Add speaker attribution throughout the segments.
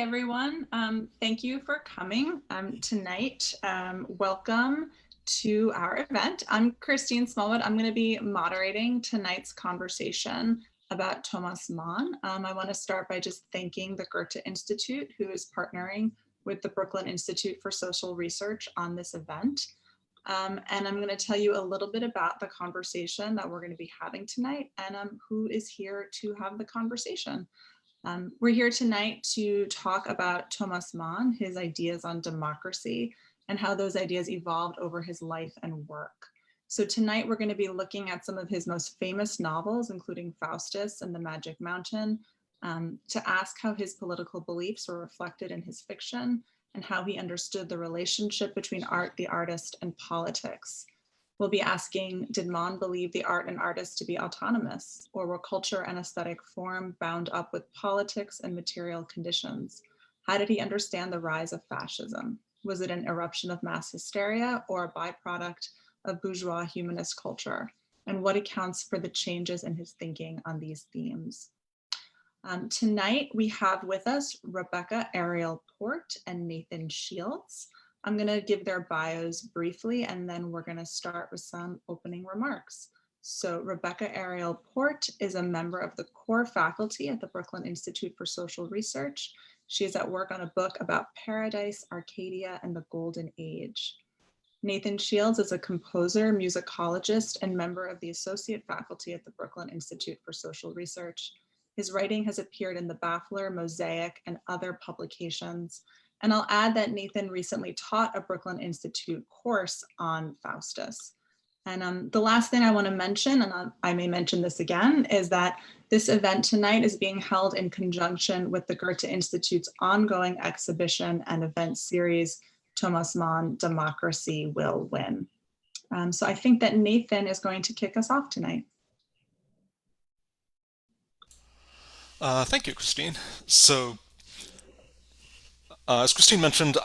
Speaker 1: everyone. Thank you for coming tonight. Welcome to our event. I'm Christine Smallwood. I'm going to be moderating tonight's conversation about Thomas Mann. I want to start by just thanking the Goethe Institute, who is partnering with the Brooklyn Institute for Social Research on this event. And I'm going to tell you a little bit about the conversation that we're going to be having tonight and who is here to have the conversation. We're here tonight to talk about Thomas Mann, his ideas on democracy, and how those ideas evolved over his life and work. So tonight we're going to be looking at some of his most famous novels, including Faustus and The Magic Mountain, to ask how his political beliefs were reflected in his fiction and how he understood the relationship between art, the artist, and politics. We'll be asking, did Mann believe the art and artist to be autonomous, or were culture and aesthetic form bound up with politics and material conditions? How did he understand the rise of fascism? Was it an eruption of mass hysteria or a byproduct of bourgeois humanist culture? And what accounts for the changes in his thinking on these themes? Tonight, we have with us Rebecca Ariel Port and Nathan Shields. I'm going to give their bios briefly, and then we're going to start with some opening remarks. So Rebecca Ariel Port is a member of the core faculty at the Brooklyn Institute for Social Research. She is at work on a book about paradise, Arcadia, and the Golden Age. Nathan Shields is a composer, musicologist, and member of the associate faculty at the Brooklyn Institute for Social Research. His writing has appeared in The Baffler, Mosaic, and other publications. And I'll add that Nathan recently taught a Brooklyn Institute course on Faustus. And the last thing I want to mention, and I may mention this again, is that this event tonight is being held in conjunction with the Goethe Institute's ongoing exhibition and event series, Thomas Mann, Democracy Will Win. So I think that Nathan is going to kick us off tonight.
Speaker 2: Thank you, Christine. So, as Christine mentioned,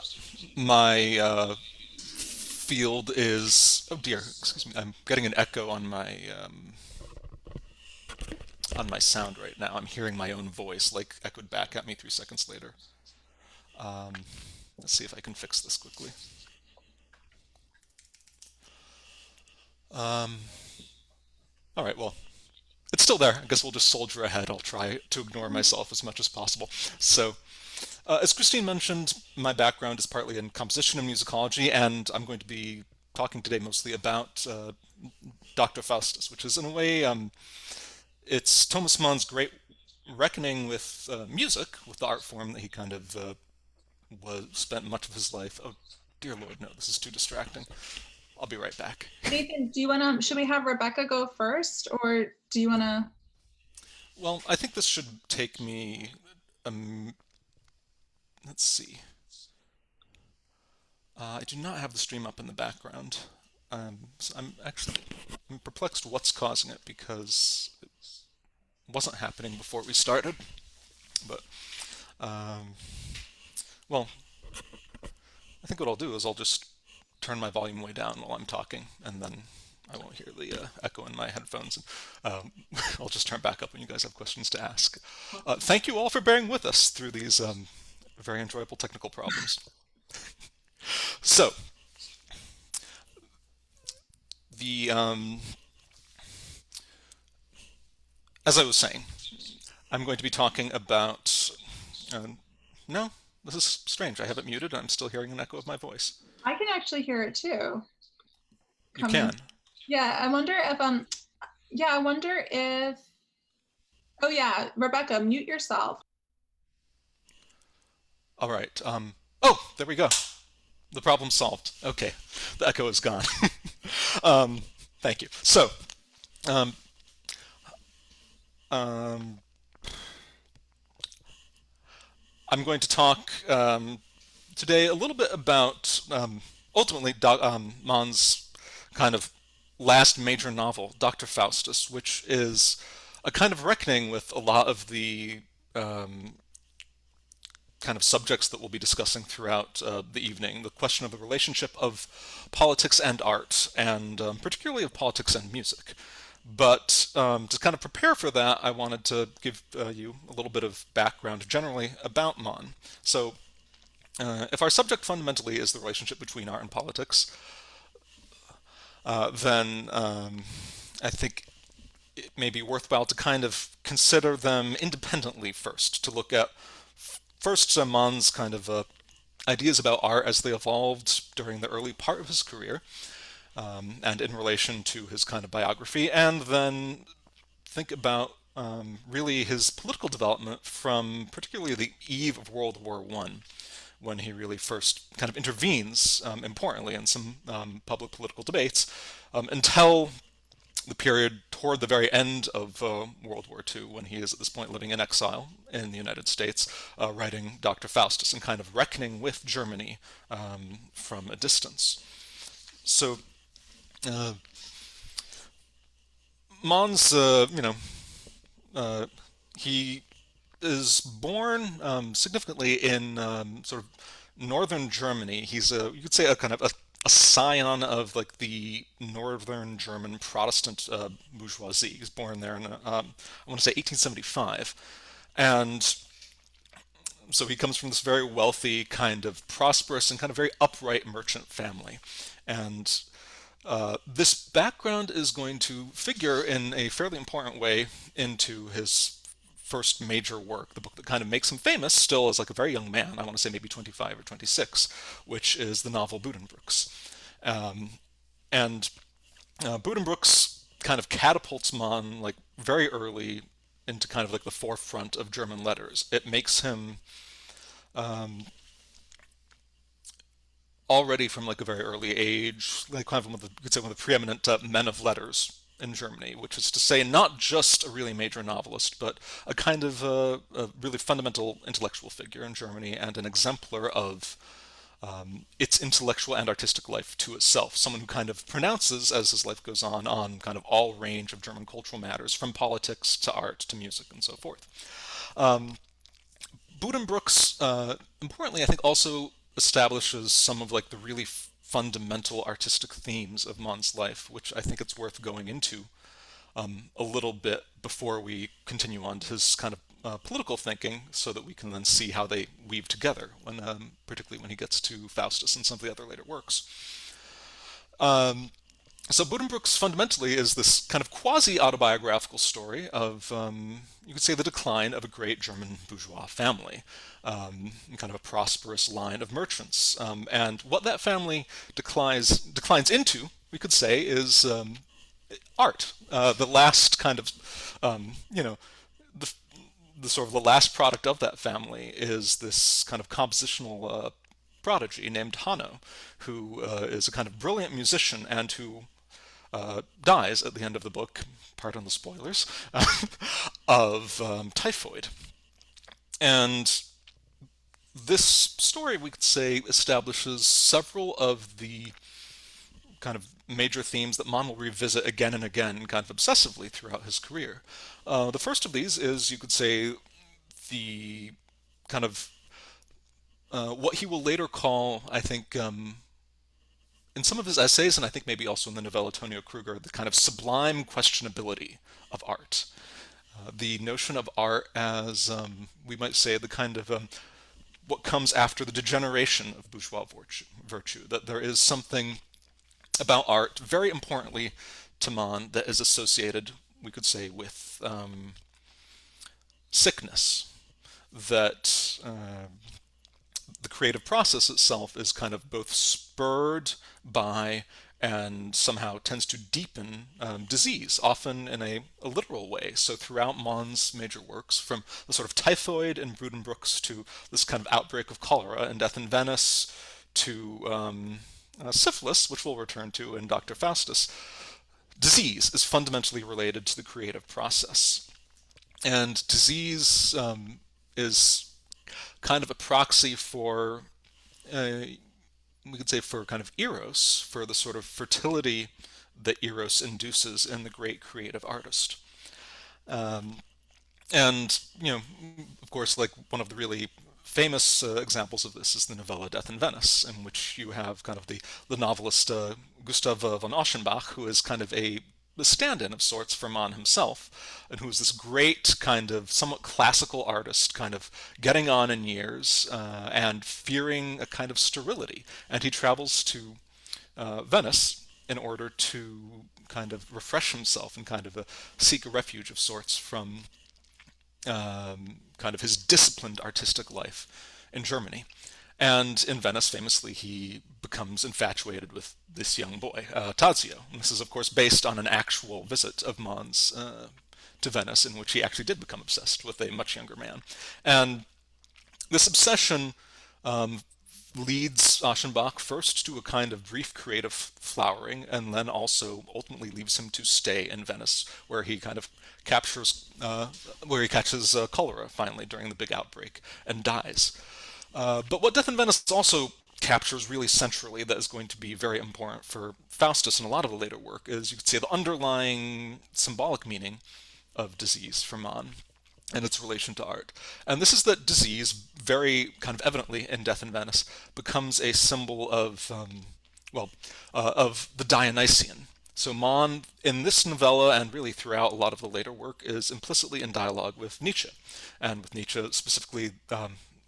Speaker 2: my field is, oh dear, excuse me, I'm getting an echo on my sound right now. I'm hearing my own voice, like echoed back at me 3 seconds later. Let's see if I can fix this quickly. All right, well, it's still there. I guess we'll just soldier ahead. I'll try to ignore myself as much as possible. So, as Christine mentioned, my background is partly in composition and musicology, and I'm going to be talking today mostly about Doctor Faustus, which is in a way, it's Thomas Mann's great reckoning with music, with the art form that he kind of spent much of his life. Oh, dear Lord, no, this is too distracting. I'll be right back.
Speaker 1: Nathan, do you want to, should we have Rebecca go first, or do you want to?
Speaker 2: Well, I think this should take me, let's see. I do not have the stream up in the background. So I'm perplexed what's causing it because it wasn't happening before we started. But, well, I think what I'll do is I'll just turn my volume way down while I'm talking, and then I won't hear the echo in my headphones. And, I'll just turn back up when you guys have questions to ask. Thank you all for bearing with us through these very enjoyable technical problems. So, as I was saying, I'm going to be talking about, no, this is strange. I have it muted and I'm still hearing an echo of my voice.
Speaker 1: I can actually hear it too.
Speaker 2: You can?
Speaker 1: Yeah, I wonder if, oh yeah, Rebecca, mute yourself.
Speaker 2: All right. Oh, there we go. The problem's solved. Okay, the echo is gone. Thank you. So, I'm going to talk today a little bit about ultimately Mann's kind of last major novel, Doctor Faustus, which is a kind of reckoning with a lot of the kind of subjects that we'll be discussing throughout the evening. The question of the relationship of politics and art, and particularly of politics and music. But to kind of prepare for that, I wanted to give you a little bit of background generally about Mann. So if our subject fundamentally is the relationship between art and politics, then I think it may be worthwhile to kind of consider them independently first, to look at first Mann's kind of ideas about art as they evolved during the early part of his career, and in relation to his kind of biography, and then think about really his political development from particularly the eve of World War I, when he really first kind of intervenes importantly in some public political debates, until the period toward the very end of World War II, when he is at this point living in exile in the United States, writing Doctor Faustus and kind of reckoning with Germany from a distance. So Mann's, he is born significantly in sort of northern Germany. He's you could say a kind of a scion of like the northern German Protestant bourgeoisie. He's born there in I want to say 1875, and so he comes from this very wealthy, kind of prosperous and kind of very upright merchant family, and this background is going to figure in a fairly important way into his first major work, the book that kind of makes him famous still as like a very young man, I want to say maybe 25 or 26, which is the novel Buddenbrooks. And Buddenbrooks kind of catapults Mann like very early into kind of like the forefront of German letters. It makes him already from like a very early age, like kind of one of the, you could say one of the preeminent men of letters in Germany, which is to say not just a really major novelist, but a kind of a really fundamental intellectual figure in Germany and an exemplar of its intellectual and artistic life to itself. Someone who kind of pronounces, as his life goes on kind of all range of German cultural matters, from politics to art to music and so forth. Buddenbrooks, importantly, I think also establishes some of like the really fundamental artistic themes of Mann's life, which I think it's worth going into a little bit before we continue on to his kind of political thinking, so that we can then see how they weave together, when, particularly when he gets to Faustus and some of the other later works. So Buddenbrooks fundamentally is this kind of quasi-autobiographical story of, you could say, the decline of a great German bourgeois family, kind of a prosperous line of merchants. And what that family declines into, we could say, is art. The last kind of, the sort of the last product of that family is this kind of compositional prodigy named Hanno, who is a kind of brilliant musician and who dies at the end of the book, pardon the spoilers, of typhoid. And this story, we could say, establishes several of the kind of major themes that Mann will revisit again and again, kind of obsessively throughout his career. The first of these is, you could say, the kind of what he will later call, I think, in some of his essays, and I think maybe also in the novella Tonio Kruger, the kind of sublime questionability of art. The notion of art as, we might say, the kind of what comes after the degeneration of bourgeois virtue, that there is something about art, very importantly to Mann, that is associated, we could say, with sickness, that the creative process itself is kind of both spurred by and somehow tends to deepen disease, often in a literal way. So throughout Mann's major works, from the sort of typhoid in Buddenbrooks to this kind of outbreak of cholera and death in Venice to syphilis, which we'll return to in Doctor Faustus, disease is fundamentally related to the creative process. And disease is kind of a proxy for, we could say, for kind of eros, for the sort of fertility that eros induces in the great creative artist. And, of course, like one of the really famous examples of this is the novella Death in Venice, in which you have kind of the novelist Gustav von Aschenbach, who is kind of a stand-in of sorts for Mann himself, and who is this great kind of somewhat classical artist, kind of getting on in years and fearing a kind of sterility. And he travels to Venice in order to kind of refresh himself and kind of seek a refuge of sorts from kind of his disciplined artistic life in Germany. And in Venice, famously, he becomes infatuated with this young boy, Tadzio. And this is, of course, based on an actual visit of Mann's to Venice, in which he actually did become obsessed with a much younger man. And this obsession leads Aschenbach first to a kind of brief creative flowering, and then also ultimately leaves him to stay in Venice, where he kind of catches cholera finally during the big outbreak and dies. But what Death in Venice also captures really centrally, that is going to be very important for Faustus and a lot of the later work, is, you could say, the underlying symbolic meaning of disease for Mann and its relation to art. And this is that disease, very kind of evidently in Death in Venice, becomes a symbol of, of the Dionysian. So Mann, in this novella and really throughout a lot of the later work, is implicitly in dialogue with Nietzsche, and with Nietzsche specifically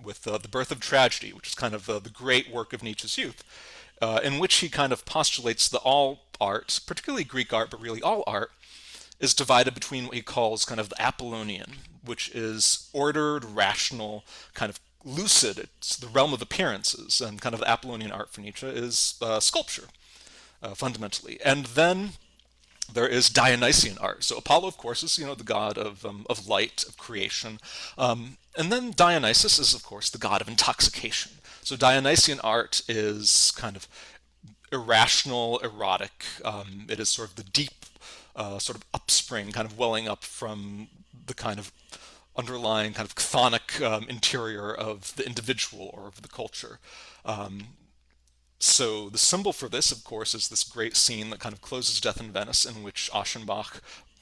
Speaker 2: with The Birth of Tragedy, which is kind of the great work of Nietzsche's youth, in which he kind of postulates that all art, particularly Greek art, but really all art, is divided between what he calls kind of the Apollonian, which is ordered, rational, kind of lucid. It's the realm of appearances, and kind of the Apollonian art for Nietzsche is sculpture, fundamentally. And then there is Dionysian art. So Apollo, of course, is, the god of light, of creation. And then Dionysus is, of course, the god of intoxication. So Dionysian art is kind of irrational, erotic. It is sort of the deep sort of upspring, kind of welling up from the kind of underlying kind of chthonic interior of the individual or of the culture. So the symbol for this, of course, is this great scene that kind of closes Death in Venice, in which Aschenbach,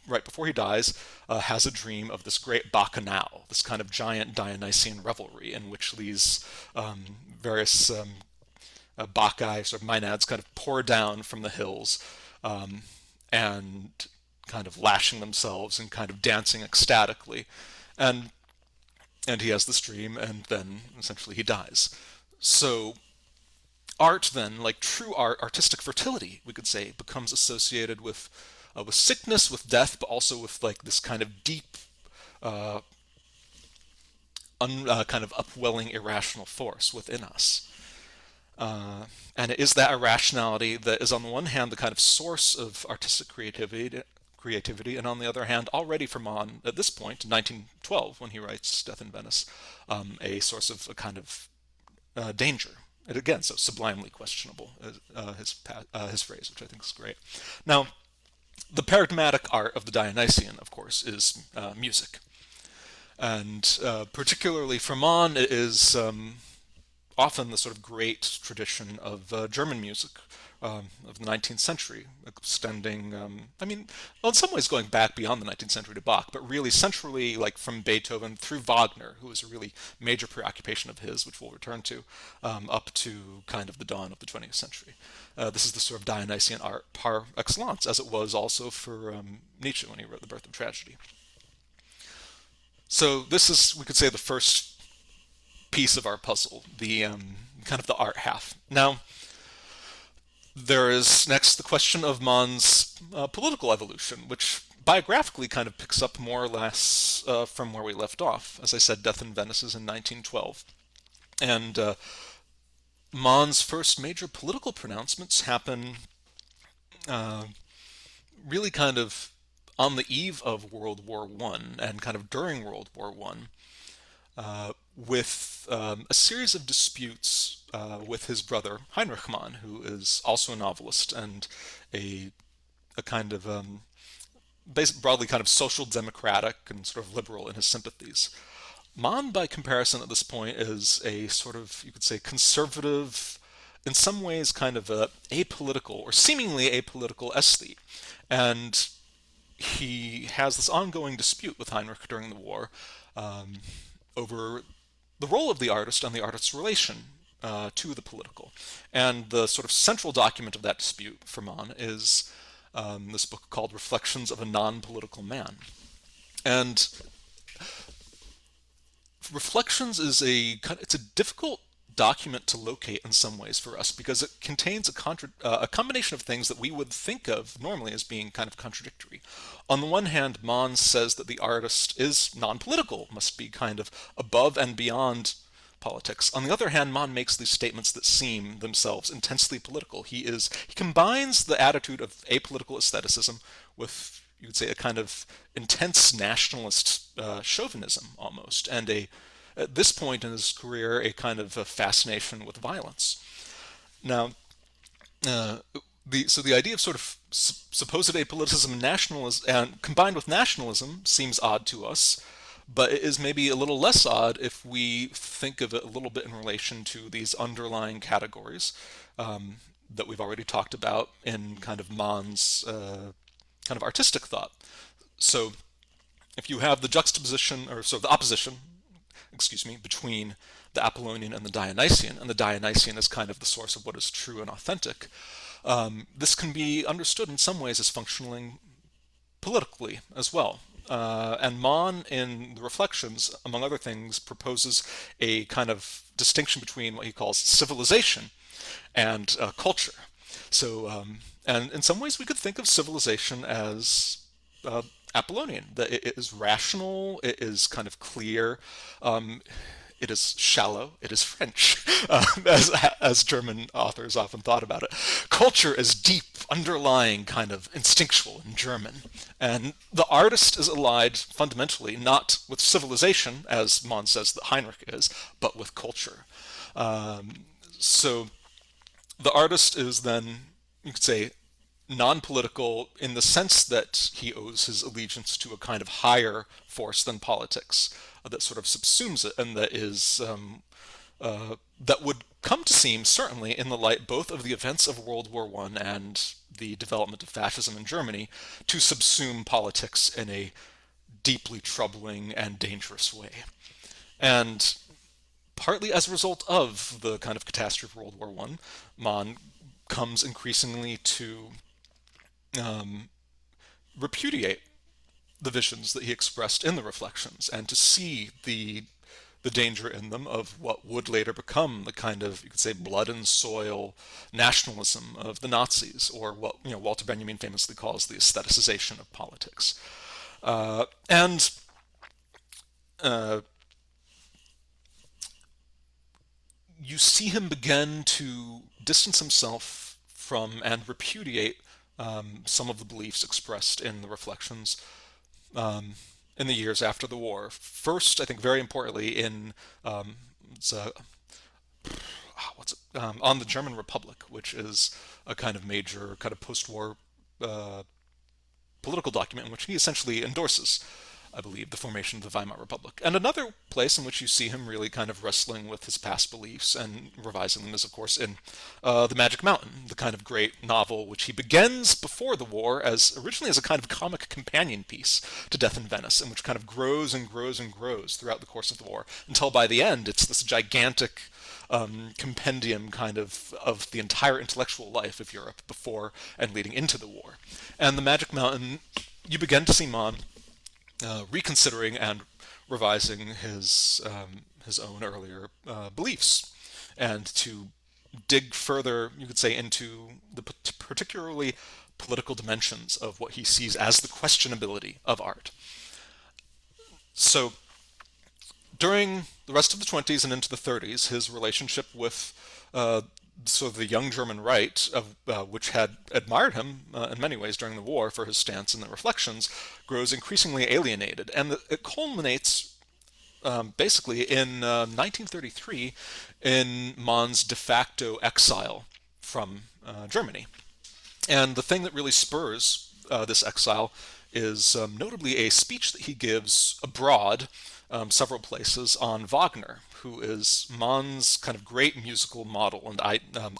Speaker 2: right before he dies, has a dream of this great bacchanal, this kind of giant Dionysian revelry, in which these various bacchae, sort of maenads, kind of pour down from the hills, and kind of lashing themselves and kind of dancing ecstatically. And he has this dream, and then essentially he dies. So art then, like true art, artistic fertility, we could say, becomes associated with sickness, with death, but also with like this kind of deep, kind of upwelling irrational force within us. And it is that irrationality that is, on the one hand, the kind of source of artistic creativity, and on the other hand, already for Mann at this point, in 1912, when he writes Death in Venice, a source of a kind of danger. And again, so sublimely questionable, his phrase, which I think is great. Now, the paradigmatic art of the Dionysian, of course, is music. And particularly for Mann, it is often the sort of great tradition of German music of the 19th century, extending, in some ways going back beyond the 19th century to Bach, but really centrally, like from Beethoven through Wagner, who was a really major preoccupation of his, which we'll return to, up to kind of the dawn of the 20th century. This is the sort of Dionysian art par excellence, as it was also for Nietzsche when he wrote The Birth of Tragedy. So this is, we could say, the first piece of our puzzle, the kind of the art half. Now, there is next the question of Mann's political evolution, which biographically kind of picks up more or less from where we left off. As I said, Death in Venice is in 1912. And Mann's first major political pronouncements happen really kind of on the eve of World War I and kind of during World War I, with a series of disputes with his brother Heinrich Mann, who is also a novelist and a kind of broadly kind of social democratic and sort of liberal in his sympathies. Mann, by comparison at this point, is a sort of, you could say, conservative, in some ways kind of a apolitical or seemingly apolitical aesthete. And he has this ongoing dispute with Heinrich during the war over the role of the artist and the artist's relation to the political. And the sort of central document of that dispute for Mann is this book called Reflections of a Non-Political Man. And Reflections is it's a difficult document to locate in some ways for us because it contains a combination of things that we would think of normally as being kind of contradictory. On the one hand, Mann says that the artist is non-political, must be kind of above and beyond politics. On the other hand, Mann makes these statements that seem themselves intensely political. He combines the attitude of apolitical aestheticism with, you would say, a kind of intense nationalist chauvinism almost, and at this point in his career, a kind of a fascination with violence. Now, the idea of sort of supposed apoliticism and nationalism, and combined with nationalism, seems odd to us, but it is maybe a little less odd if we think of it a little bit in relation to these underlying categories that we've already talked about in kind of Mann's kind of artistic thought. So if you have the juxtaposition, or so the opposition, between the Apollonian and the Dionysian is kind of the source of what is true and authentic, this can be understood in some ways as functioning politically as well. And Mann, in the Reflections, among other things, proposes a kind of distinction between what he calls civilization and culture. So, and in some ways we could think of civilization as Apollonian, that it is rational, it is kind of clear, it is shallow, it is French, as German authors often thought about it. Culture is deep, underlying, kind of instinctual in German. And the artist is allied fundamentally not with civilization, as Mann says that Heinrich is, but with culture. So the artist is then, you could say, non-political in the sense that he owes his allegiance to a kind of higher force than politics that sort of subsumes it, and that is that would come to seem, certainly in the light both of the events of World War I and the development of fascism in Germany, to subsume politics in a deeply troubling and dangerous way. And partly as a result of the kind of catastrophe of World War I, Mann comes increasingly to repudiate the visions that he expressed in the Reflections, and to see the danger in them of what would later become the kind of, you could say, blood and soil nationalism of the Nazis, or what Walter Benjamin famously calls the aestheticization of politics. And you see him begin to distance himself from and repudiate some of the beliefs expressed in the Reflections in the years after the war. First, I think very importantly, in on the German Republic, which is a kind of major kind of post-war political document in which he essentially endorses, I believe, the formation of the Weimar Republic. And another place in which you see him really kind of wrestling with his past beliefs and revising them is, of course, in The Magic Mountain, the kind of great novel which he begins before the war as originally as a kind of comic companion piece to Death in Venice, and which kind of grows and grows and grows throughout the course of the war, until by the end it's this gigantic compendium kind of the entire intellectual life of Europe before and leading into the war. And The Magic Mountain, you begin to see Mann reconsidering and revising his own earlier beliefs, and to dig further, you could say, into the particularly political dimensions of what he sees as the questionability of art. So during the rest of the 20s and into the 30s, his relationship with the young German right, which had admired him in many ways during the war for his stance in the Reflections, grows increasingly alienated. And it culminates basically in 1933 in Mann's de facto exile from Germany. And the thing that really spurs this exile is notably a speech that he gives abroad, several places, on Wagner, who is Mann's kind of great musical model and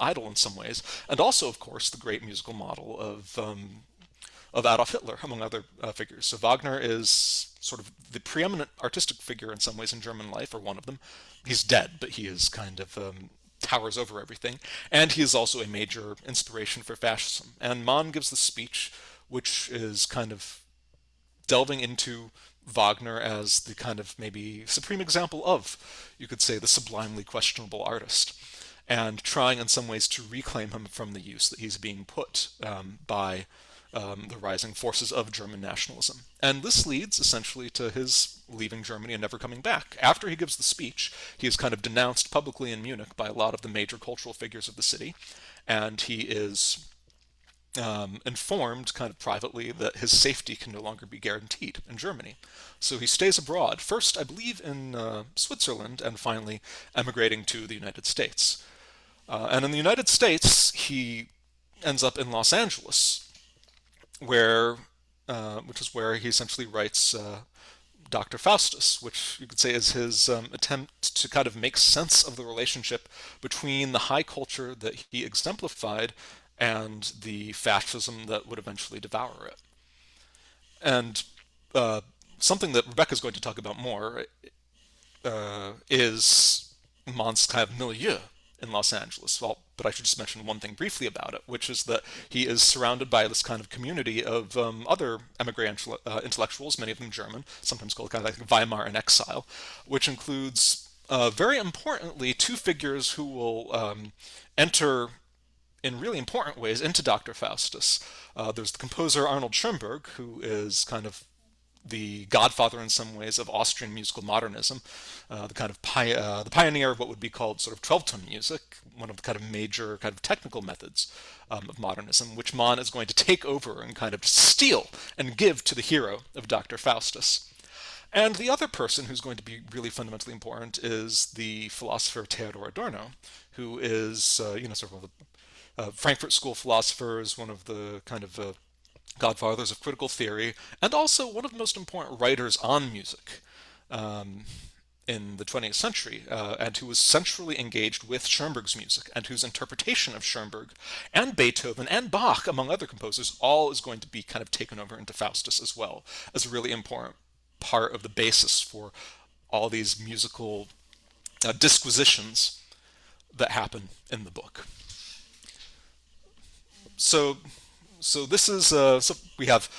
Speaker 2: idol in some ways, and also, of course, the great musical model of Adolf Hitler, among other figures. So Wagner is sort of the preeminent artistic figure in some ways in German life, or one of them. He's dead, but he is kind of towers over everything, and he is also a major inspiration for fascism. And Mann gives the speech, which is kind of delving into Wagner as the kind of maybe supreme example of, you could say, the sublimely questionable artist, and trying in some ways to reclaim him from the use that he's being put by the rising forces of German nationalism. And this leads essentially to his leaving Germany and never coming back. After he gives the speech, he is kind of denounced publicly in Munich by a lot of the major cultural figures of the city, and he is informed kind of privately that his safety can no longer be guaranteed in Germany. So he stays abroad, first, I believe, in Switzerland, and finally emigrating to the United States. And in the United States, he ends up in Los Angeles, where, which is where he essentially writes Doctor Faustus, which you could say is his attempt to kind of make sense of the relationship between the high culture that he exemplified and the fascism that would eventually devour it. And something that Rebecca's going to talk about more is Mann's kind of milieu in Los Angeles. Well, but I should just mention one thing briefly about it, which is that he is surrounded by this kind of community of other emigre intellectuals, many of them German, sometimes called kind of like Weimar in exile, which includes, very importantly, two figures who will enter in really important ways into Dr. Faustus. There's the composer Arnold Schoenberg, who is kind of the godfather in some ways of Austrian musical modernism, the kind of the pioneer of what would be called sort of 12-tone music, one of the kind of major kind of technical methods of modernism, which Mann is going to take over and kind of steal and give to the hero of Dr. Faustus. And the other person who's going to be really fundamentally important is the philosopher Theodor Adorno, who is, sort of Frankfurt School philosopher, is one of the kind of godfathers of critical theory, and also one of the most important writers on music in the 20th century, and who was centrally engaged with Schoenberg's music, and whose interpretation of Schoenberg and Beethoven and Bach, among other composers, all is going to be kind of taken over into Faustus as well, as a really important part of the basis for all these musical disquisitions that happen in the book. So this is so we have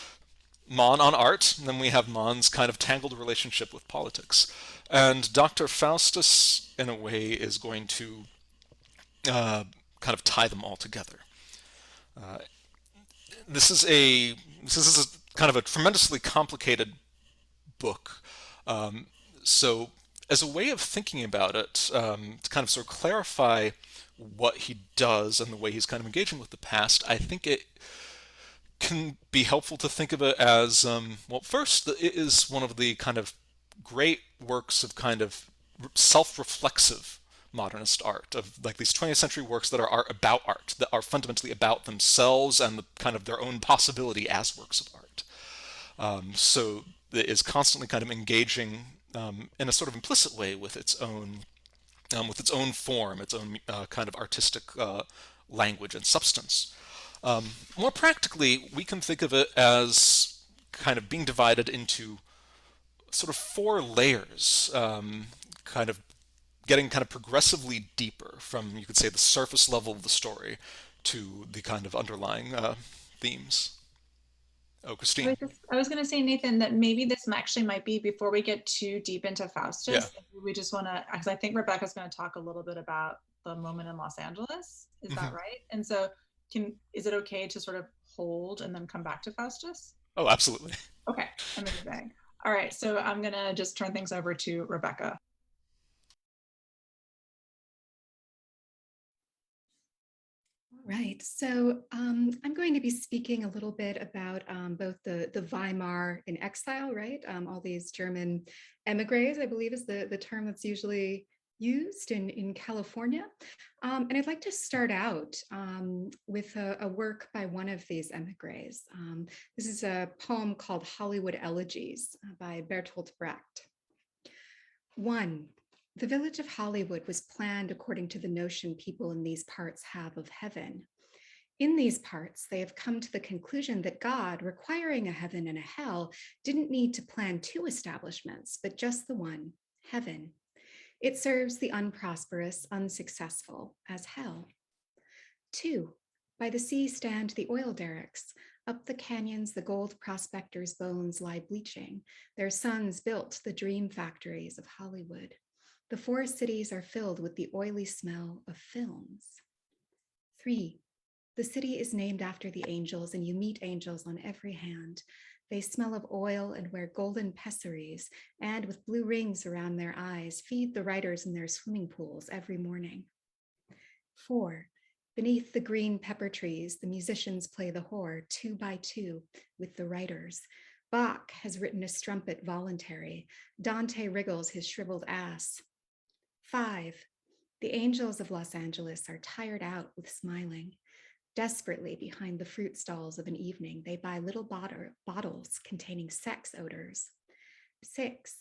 Speaker 2: Mann on art, and then we have Mann's kind of tangled relationship with politics, and Dr. Faustus, in a way, is going to kind of tie them all together. Uh, this is kind of a tremendously complicated book. So as a way of thinking about it, to kind of sort of clarify what he does and the way he's kind of engaging with the past, I think it can be helpful to think of it as, well, first, it is one of the kind of great works of kind of self-reflexive modernist art, of like these 20th century works that are art, that are fundamentally about themselves and the kind of their own possibility as works of art. So it is constantly kind of engaging in a sort of implicit way with its own form, its own kind of artistic language and substance. More practically, we can think of it as kind of being divided into sort of four layers, kind of getting kind of progressively deeper from, you could say, the surface level of the story to the kind of underlying themes. Oh, Christine.
Speaker 1: I was going to say, Nathan, that maybe this actually might be, before we get too deep into
Speaker 2: Yeah.
Speaker 1: Faustus, we just want to, because I think Rebecca's going to talk a little bit about the moment in Los Angeles. Is that
Speaker 2: Mhm.
Speaker 1: right? And so is it okay to sort of hold and then come back to Faustus?
Speaker 2: Oh, absolutely.
Speaker 1: Okay, amazing. All right, so I'm going to just turn things over to Rebecca.
Speaker 3: Right. So I'm going to be speaking a little bit about both the Weimar in exile, right? All these German emigres, I believe is the term that's usually used in California. And I'd like to start out with a work by one of these emigres. This is a poem called Hollywood Elegies by Bertolt Brecht. 1. The village of Hollywood was planned according to the notion people in these parts have of heaven. In these parts, they have come to the conclusion that God, requiring a heaven and a hell, didn't need to plan two establishments, but just the one, heaven. It serves the unprosperous, unsuccessful as hell. 2. By the sea stand the oil derricks. Up the canyons, the gold prospectors' bones lie bleaching. Their sons built the dream factories of Hollywood. The four cities are filled with the oily smell of films. 3. The city is named after the angels, and you meet angels on every hand. They smell of oil and wear golden pessaries, and with blue rings around their eyes, feed the writers in their swimming pools every morning. 4. Beneath the green pepper trees, the musicians play the whore 2 by 2 with the writers. Bach has written a strumpet voluntary. Dante wriggles his shriveled ass. 5. The angels of Los Angeles are tired out with smiling. Desperately behind the fruit stalls of an evening, they buy little bottles containing sex odors. 6.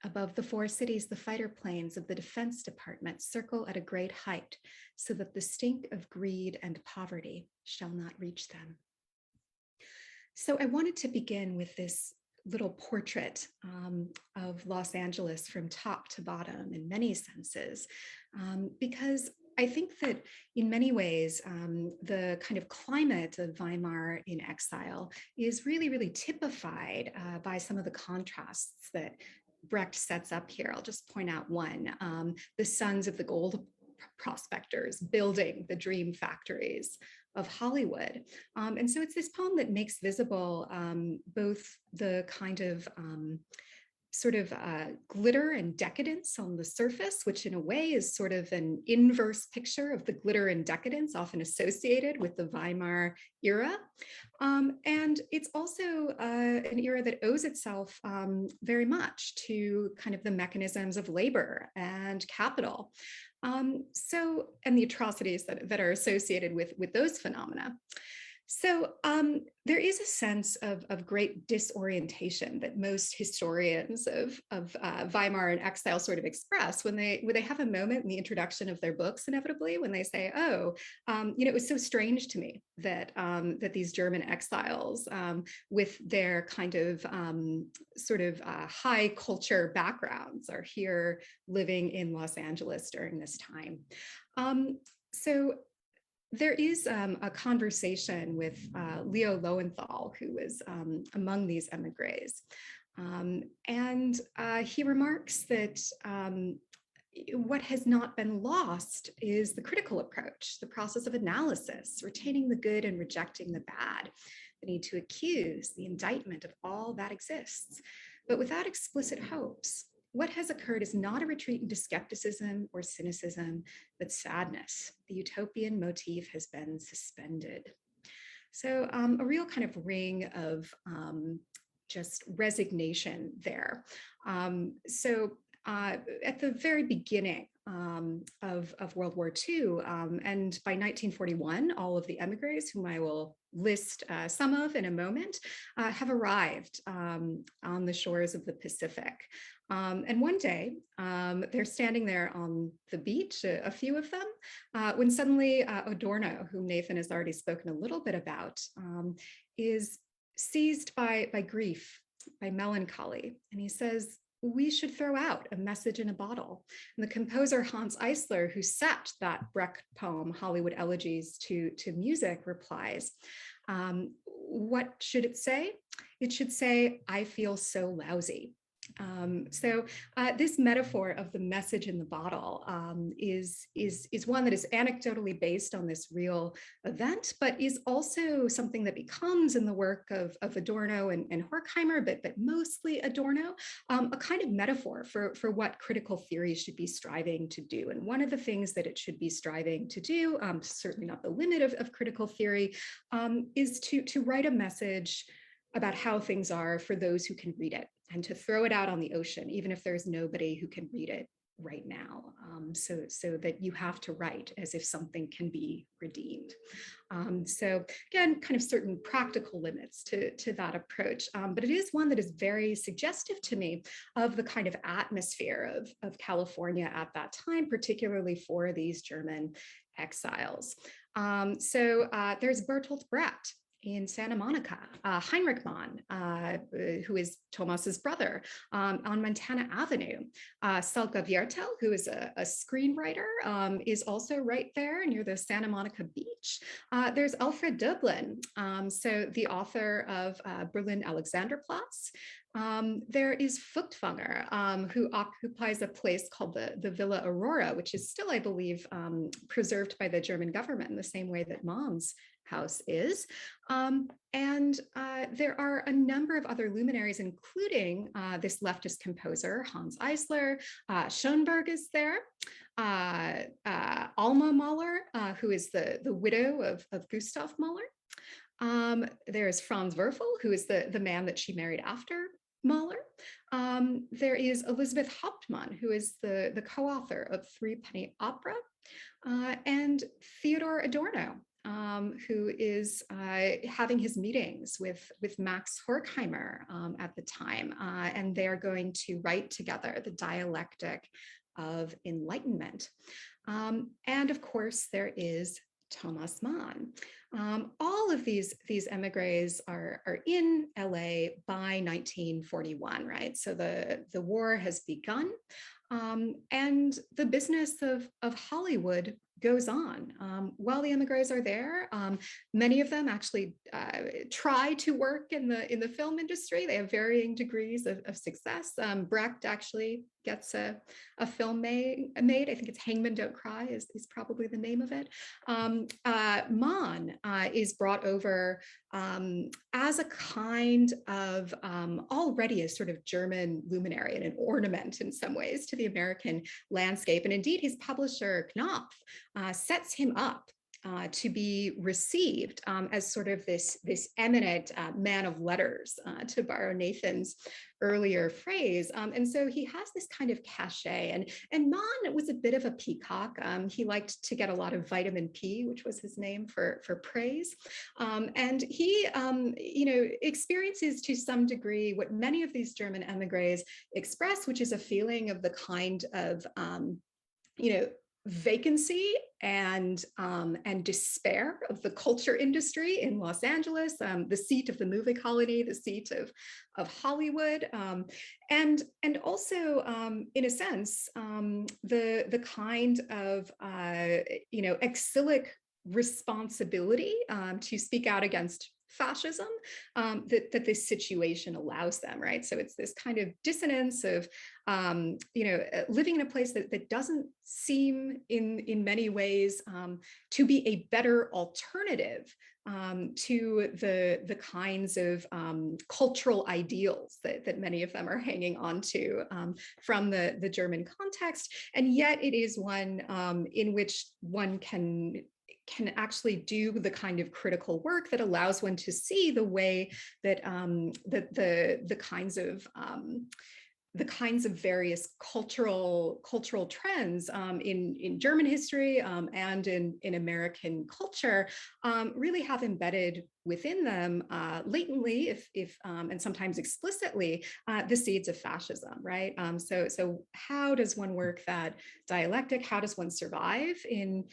Speaker 3: Above the four cities, the fighter planes of the Defense Department circle at a great height so that the stink of greed and poverty shall not reach them. So I wanted to begin with this little portrait of Los Angeles from top to bottom in many senses, because I think that in many ways, the kind of climate of Weimar in exile is really, really typified by some of the contrasts that Brecht sets up here. I'll just point out one, the sons of the gold prospectors building the dream factories of Hollywood. And so it's this poem that makes visible both the kind of sort of glitter and decadence on the surface, which in a way is sort of an inverse picture of the glitter and decadence often associated with the Weimar era. And it's Also an era that owes itself very much to kind of the mechanisms of labor and capital. And the atrocities that are associated with those phenomena. So there is a sense of great disorientation that most historians of Weimar and exile sort of express when they have a moment in the introduction of their books, inevitably, when they say, "Oh, it was so strange to me that that these German exiles, with their kind of high culture backgrounds, are here living in Los Angeles during this time." So there is a conversation with Leo Lowenthal, who was among these emigres. And he remarks that what has not been lost is the critical approach, the process of analysis, retaining the good and rejecting the bad, the need to accuse, the indictment of all that exists, but without explicit hopes. What has occurred is not a retreat into skepticism or cynicism, but sadness. The utopian motif has been suspended. So a real kind of ring of just resignation there. At the very beginning of World War II, and by 1941, all of the emigres, whom I will list some of in a moment, have arrived on the shores of the Pacific. And one day, they're standing there on the beach, a few of them, when suddenly Adorno, whom Nathan has already spoken a little bit about, is seized by grief, by melancholy. And he says, "We should throw out a message in a bottle." And the composer Hans Eisler, who set that Brecht poem, Hollywood Elegies, to music, replies, "What should it say? It should say, 'I feel so lousy.'" This metaphor of the message in the bottle is one that is anecdotally based on this real event, but is also something that becomes in the work of Adorno and Horkheimer, but mostly Adorno, a kind of metaphor for what critical theory should be striving to do. And one of the things that it should be striving to do, certainly not the limit of critical theory, is to write a message about how things are for those who can read it, and to throw it out on the ocean, even if there's nobody who can read it right now, so that you have to write as if something can be redeemed. So again, kind of certain practical limits to that approach, but it is one that is very suggestive to me of the kind of atmosphere of California at that time, particularly for these German exiles. There's Bertolt Brecht, in Santa Monica, Heinrich Mann, who is Thomas's brother, on Montana Avenue. Salka Viertel, who is a screenwriter, is also right there near the Santa Monica beach. There's Alfred Döblin, so the author of Berlin Alexanderplatz. There is Furtwanger, who occupies a place called the Villa Aurora, which is still, I believe, preserved by the German government in the same way that Mann's house is. And there are a number of other luminaries, including this leftist composer, Hans Eisler. Schoenberg is there. Alma Mahler, who is the widow of Gustav Mahler. There's Franz Werfel, who is the man that she married after Mahler. There is Elizabeth Hauptmann, who is the co-author of Threepenny Opera, and Theodor Adorno, who is having his meetings with Max Horkheimer at the time, and they're going to write together the dialectic of enlightenment. And of course, there is Thomas Mann. All of these emigres are in LA by 1941, right? So the war has begun, and the business of Hollywood goes on. While the emigres are there, many of them actually try to work in the film industry. They have varying degrees of success. Brecht actually gets a film made. I think it's Hangmen Don't Cry is probably the name of it. Mann is brought over as a kind of already a sort of German luminary and an ornament in some ways to the American landscape. And indeed, his publisher Knopf sets him up to be received as sort of this eminent man of letters, to borrow Nathan's earlier phrase. And so he has this kind of cachet, and Mann was a bit of a peacock. He liked to get a lot of vitamin P, which was his name for praise. And he, experiences to some degree what many of these German emigres express, which is a feeling of the kind of, vacancy and despair of the culture industry in Los Angeles, the seat of the movie colony, the seat of Hollywood, and also in a sense the kind of exilic responsibility to speak out against fascism that this situation allows them, right? So it's this kind of dissonance of living in a place that doesn't seem in many ways to be a better alternative to the kinds of cultural ideals that many of them are hanging on to from the German context. And yet it is one in which one can actually do the kind of critical work that allows one to see the way that the kinds of various cultural trends in German history and in American culture really have embedded within them latently, if and sometimes explicitly, the seeds of fascism, right? So how does one work that dialectic? How does one survive in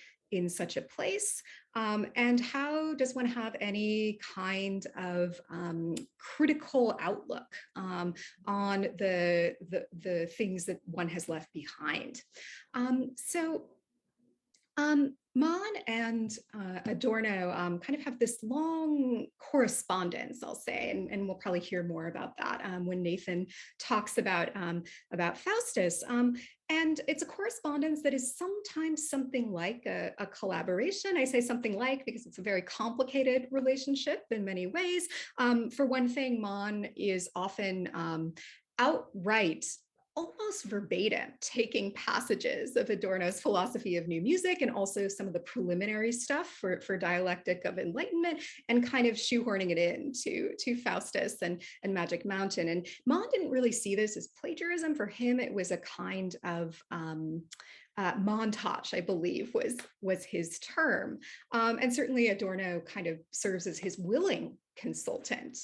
Speaker 3: such a place? And how does one have any kind of critical outlook on the things that one has left behind? Mann and Adorno kind of have this long correspondence, I'll say, and we'll probably hear more about that when Nathan talks about Faustus. And it's a correspondence that is sometimes something like a collaboration. I say something like because it's a very complicated relationship in many ways. For one thing, Mann is often outright, almost verbatim, taking passages of Adorno's philosophy of new music and also some of the preliminary stuff for dialectic of enlightenment and kind of shoehorning it in to Faustus and Magic Mountain. And Mann didn't really see this as plagiarism. For him, it was a kind of montage, I believe, was his term. And certainly Adorno kind of serves as his willing consultant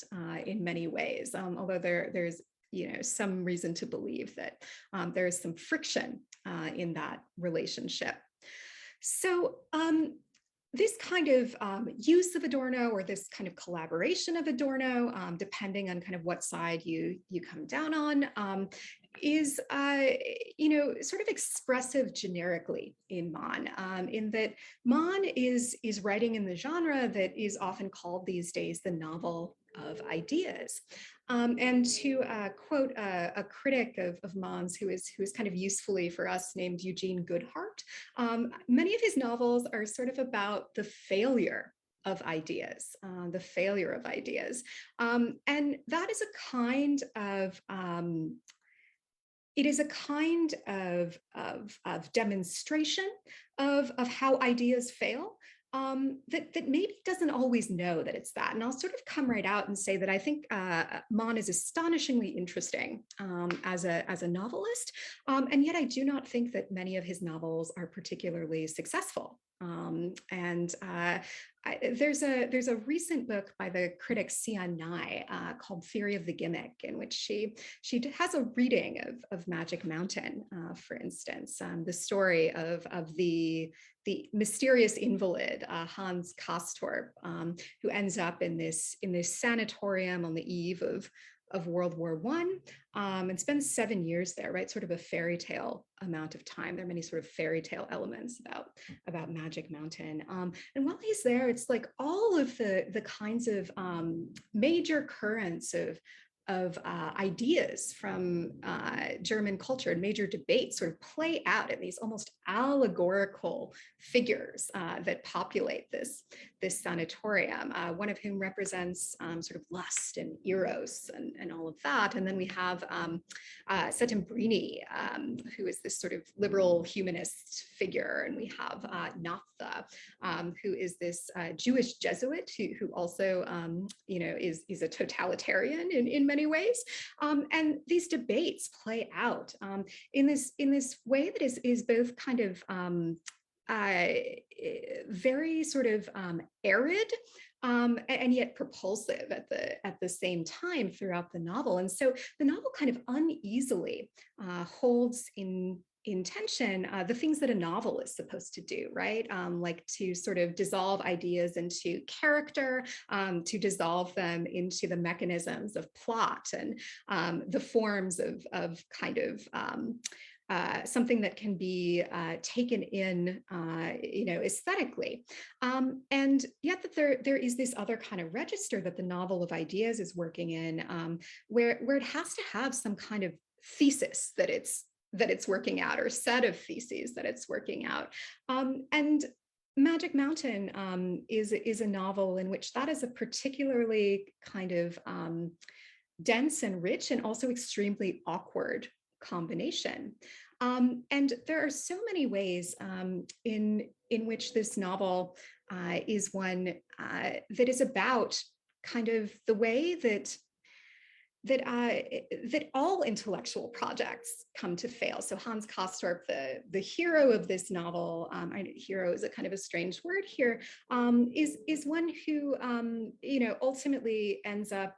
Speaker 3: in many ways, although there's some reason to believe that there is some friction in that relationship. So this kind of use of Adorno, or this kind of collaboration of Adorno, depending on kind of what side you come down on, is sort of expressive generically in Mann, in that Mann is writing in the genre that is often called these days the novel of ideas. And to quote a critic of Mann's, who is kind of usefully for us named Eugene Goodhart, many of his novels are sort of about the failure of ideas, the failure of ideas. And that is a kind of it is a kind of demonstration of how ideas fail, that maybe doesn't always know that it's that. And I'll sort of come right out and say that I think Mann is astonishingly interesting as a novelist, and yet I do not think that many of his novels are particularly successful. There's a recent book by the critic Xian Nai called Theory of the Gimmick, in which she has a reading of Magic Mountain, for instance, the story of the mysterious invalid Hans Castorp, who ends up in this sanatorium on the eve of World War I, and spends 7 years there, right? Sort of a fairy tale amount of time. There are many sort of fairy tale elements about Magic Mountain. And while he's there, it's like all of the kinds of major currents of ideas from German culture and major debates sort of play out in these almost allegorical figures that populate this sanatorium, one of whom represents sort of lust and eros and all of that. And then we have Settembrini, who is this sort of liberal humanist figure. And we have Naphtha, who is this Jewish Jesuit who also is a totalitarian in many ways. And these debates play out in this way that is both kind of very sort of arid, and yet propulsive at the same time throughout the novel. And so the novel kind of uneasily holds in tension the things that a novel is supposed to do, right? Like to sort of dissolve ideas into character, to dissolve them into the mechanisms of plot and the forms of kind of something that can be taken in, aesthetically. And yet that there is this other kind of register that the novel of ideas is working in, where it has to have some kind of thesis that it's working out, or set of theses that it's working out. And Magic Mountain is a novel in which that is a particularly kind of dense and rich and also extremely awkward combination. And there are so many ways in which this novel is one that is about kind of the way that all intellectual projects come to fail. So Hans Castorp, the hero of this novel, hero is a kind of a strange word here, is one who ultimately ends up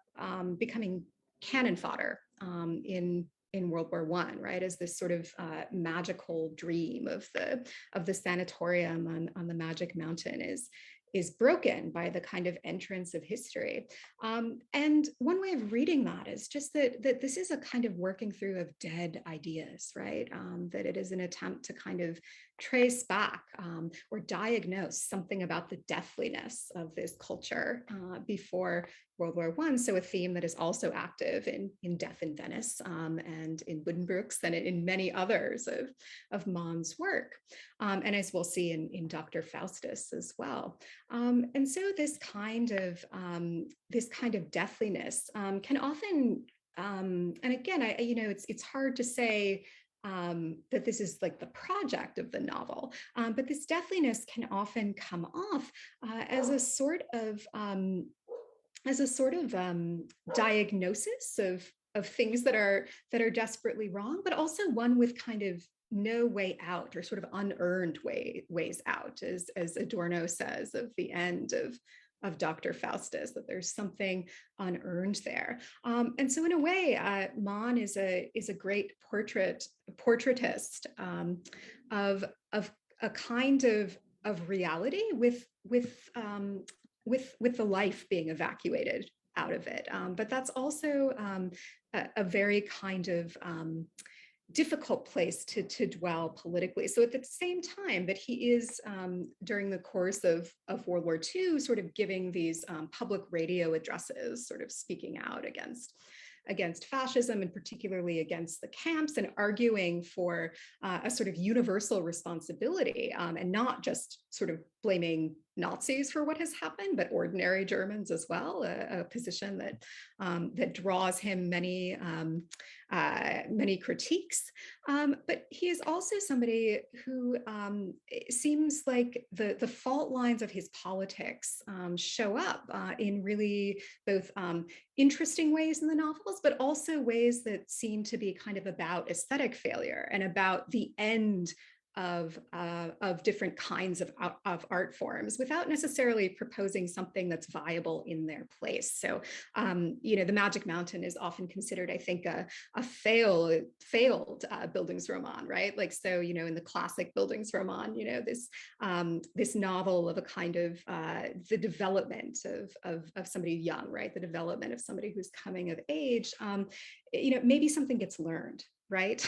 Speaker 3: becoming cannon fodder in World War I, right? As this sort of magical dream of the sanatorium on the Magic Mountain is broken by the kind of entrance of history. And one way of reading that is just that this is a kind of working through of dead ideas, right? That it is an attempt to kind of trace back or diagnose something about the deathliness of this culture before World War I. So a theme that is also active in Death in Venice and in Buddenbrooks and in many others of Mann's work. And as we'll see in Doctor Faustus as well. And so this kind of deathliness can often, and again, it's hard to say that this is like the project of the novel, but this deathliness can often come off as a sort of diagnosis of things that are desperately wrong, but also one with kind of no way out, or sort of unearned ways out, as Adorno says of the end of Dr. Faustus, that there's something unearned there. And so in a way, Mann is a great portraitist of a kind of of reality with the life being evacuated out of it. But that's also a very kind of difficult place to dwell politically. So at the same time that he is, during the course of World War II, sort of giving these public radio addresses, sort of speaking out against fascism and particularly against the camps, and arguing for a sort of universal responsibility, and not just sort of blaming Nazis for what has happened, but ordinary Germans as well, a position that draws him many critiques. But he is also somebody who seems like the fault lines of his politics show up in really both interesting ways in the novels, but also ways that seem to be kind of about aesthetic failure and about the end of different kinds of art forms, without necessarily proposing something that's viable in their place. So, the Magic Mountain is often considered, I think, a failed Bildungsroman, right? Like, so, in the classic Bildungsroman, this novel of a kind of the development of somebody young, right? The development of somebody who's coming of age. Maybe something gets learned, right?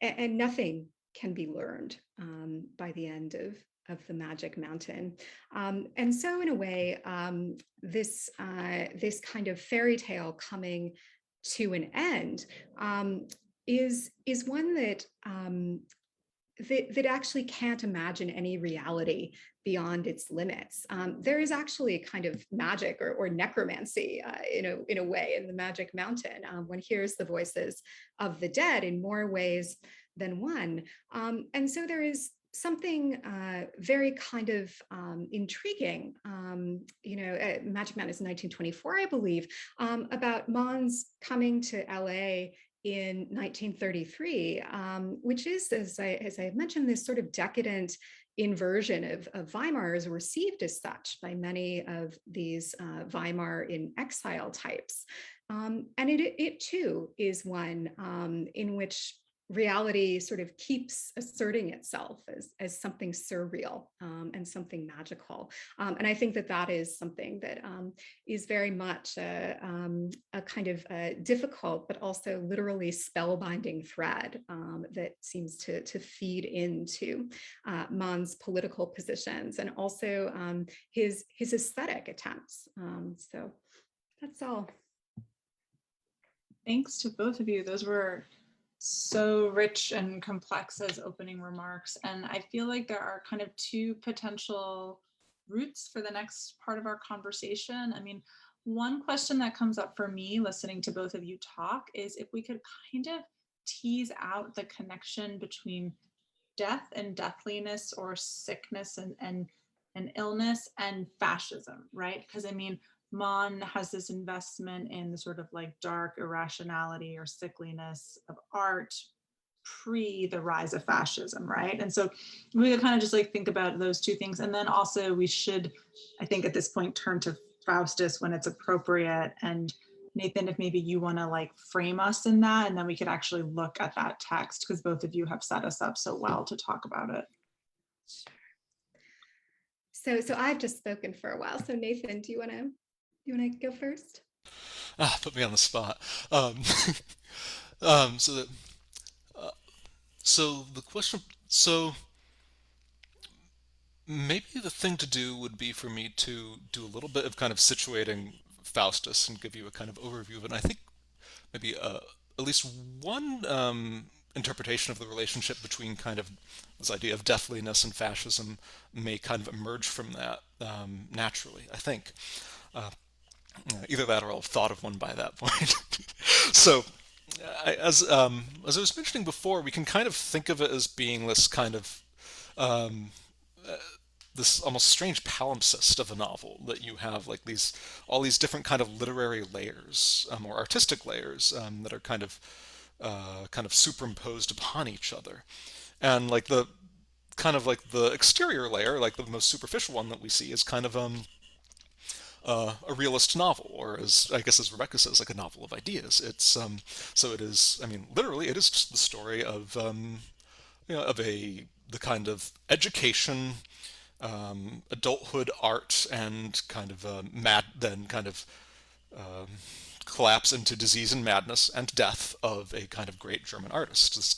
Speaker 3: And nothing can be learned by the end of the Magic Mountain. And so in a way, this kind of fairy tale coming to an end is one that actually can't imagine any reality beyond its limits. There is actually a kind of magic or necromancy in a way in the Magic Mountain. One hears the voices of the dead in more ways than one. And so there is something very kind of intriguing, Magic Mountain is 1924, I believe, about Mann's coming to LA in 1933, which is, as I mentioned, this sort of decadent inversion of Weimar is received as such by many of these Weimar in exile types. And it too is one in which reality sort of keeps asserting itself as something surreal and something magical. And I think that is something that is very much a kind of difficult, but also literally spellbinding thread that seems to feed into Mann's political positions and also his aesthetic attempts. So that's all.
Speaker 1: Thanks to both of you. Those were so rich and complex as opening remarks. And I feel like there are kind of two potential routes for the next part of our conversation. I mean, one question that comes up for me listening to both of you talk is if we could kind of tease out the connection between death and deathliness, or sickness and illness, and fascism, right? Because I mean, Mann has this investment in the sort of like dark irrationality or sickliness of art pre the rise of fascism, right? And so we could kind of just like think about those two things. And then also we should, I think at this point, turn to Faustus when it's appropriate. And Nathan, if maybe you want to like frame us in that, and then we could actually look at that text, because both of you have set us up so well to talk about it.
Speaker 3: So I've just spoken for a while. So Nathan, do you want to go first?
Speaker 2: Put me on the spot. So the question, so maybe the thing to do would be for me to do a little bit of kind of situating Faustus and give you a kind of overview of it. And I think maybe at least one interpretation of the relationship between kind of this idea of deathliness and fascism may kind of emerge from that naturally, I think. Either that or I'll have thought of one by that point. So, as I was mentioning before, we can kind of think of it as being this kind of this almost strange palimpsest of a novel, that you have like all these different kind of literary layers or artistic layers that are kind of superimposed upon each other, and like the exterior layer, like the most superficial one that we see, is kind of a realist novel, or as Rebecca says, like a novel of ideas. It's so it is. I mean, literally, it is just the story of the kind of education adulthood art and kind of collapse into disease and madness and death of a kind of great German artist, this,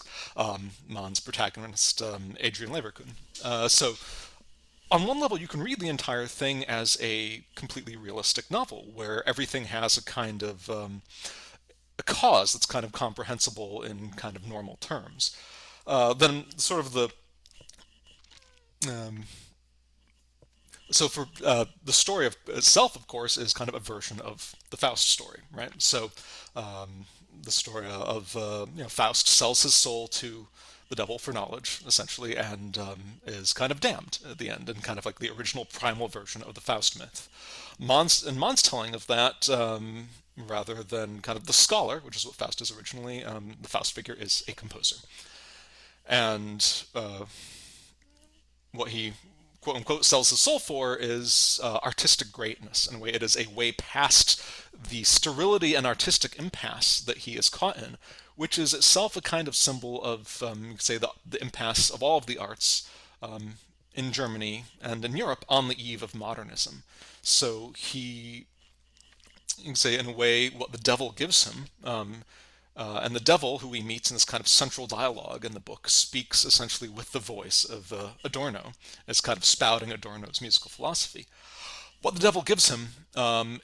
Speaker 2: Mann's protagonist, Adrian Leverkühn. So on one level, you can read the entire thing as a completely realistic novel where everything has a kind of a cause that's kind of comprehensible in kind of normal terms. Then sort of the um, so for the story of itself, of course, is kind of a version of the Faust story, right? So the story of Faust sells his soul to the devil for knowledge, essentially, and is kind of damned at the end, and kind of like the original primal version of the Faust myth. Mann's telling of that, rather than kind of the scholar, which is what Faust is originally, the Faust figure is a composer. And what he quote unquote sells his soul for is artistic greatness. In a way, it is a way past the sterility and artistic impasse that he is caught in, which is itself a kind of symbol of, you could say, the impasse of all of the arts in Germany and in Europe on the eve of modernism. So he, you can say, in a way, what the devil gives him. And the devil, who he meets in this kind of central dialogue in the book, speaks essentially with the voice of Adorno, as kind of spouting Adorno's musical philosophy. What the devil gives him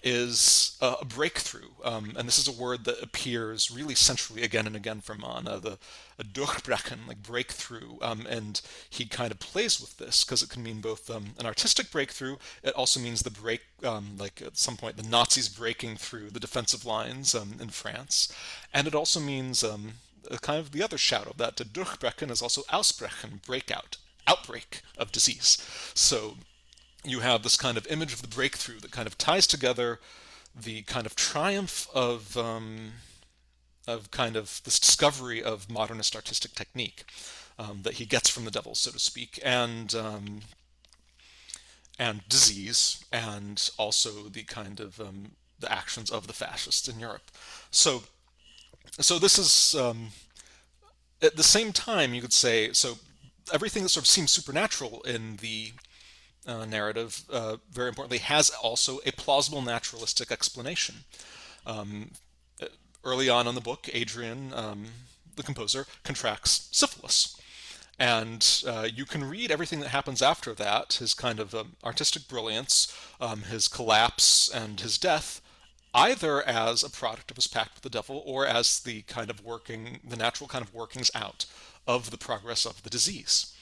Speaker 2: is a breakthrough, and this is a word that appears really centrally again and again for Mann, the durchbrechen, like breakthrough, and he kind of plays with this because it can mean both an artistic breakthrough. It also means the break, like at some point the Nazis breaking through the defensive lines in France, and it also means kind of the other shout of that. To durchbrechen is also ausbrechen, breakout, outbreak of disease. So you have this kind of image of the breakthrough that kind of ties together the kind of triumph of kind of this discovery of modernist artistic technique that he gets from the devil, so to speak, and disease, and also the kind of the actions of the fascists in Europe. So this is at the same time, you could say, so everything that sort of seems supernatural in the narrative, very importantly, has also a plausible naturalistic explanation. Early on in the book, Adrian, the composer, contracts syphilis. And you can read everything that happens after that, his kind of artistic brilliance, his collapse, and his death, either as a product of his pact with the devil or as the natural kind of workings out of the progress of the disease,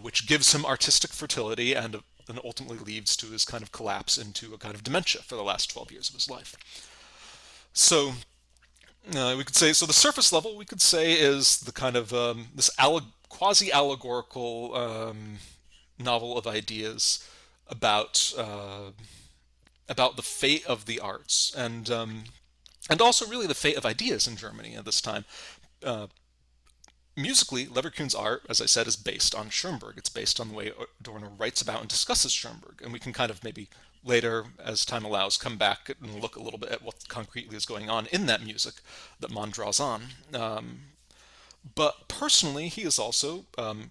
Speaker 2: which gives him artistic fertility and ultimately leads to his kind of collapse into a kind of dementia for the last 12 years of his life. So we could say, so the surface level, we could say, is the kind of this quasi-allegorical novel of ideas about the fate of the arts and also really the fate of ideas in Germany at this time. Musically, Leverkühn's art, as I said, is based on Schoenberg. It's based on the way Adorno writes about and discusses Schoenberg. And we can kind of maybe later, as time allows, come back and look a little bit at what concretely is going on in that music that Mann draws on. But personally, he is also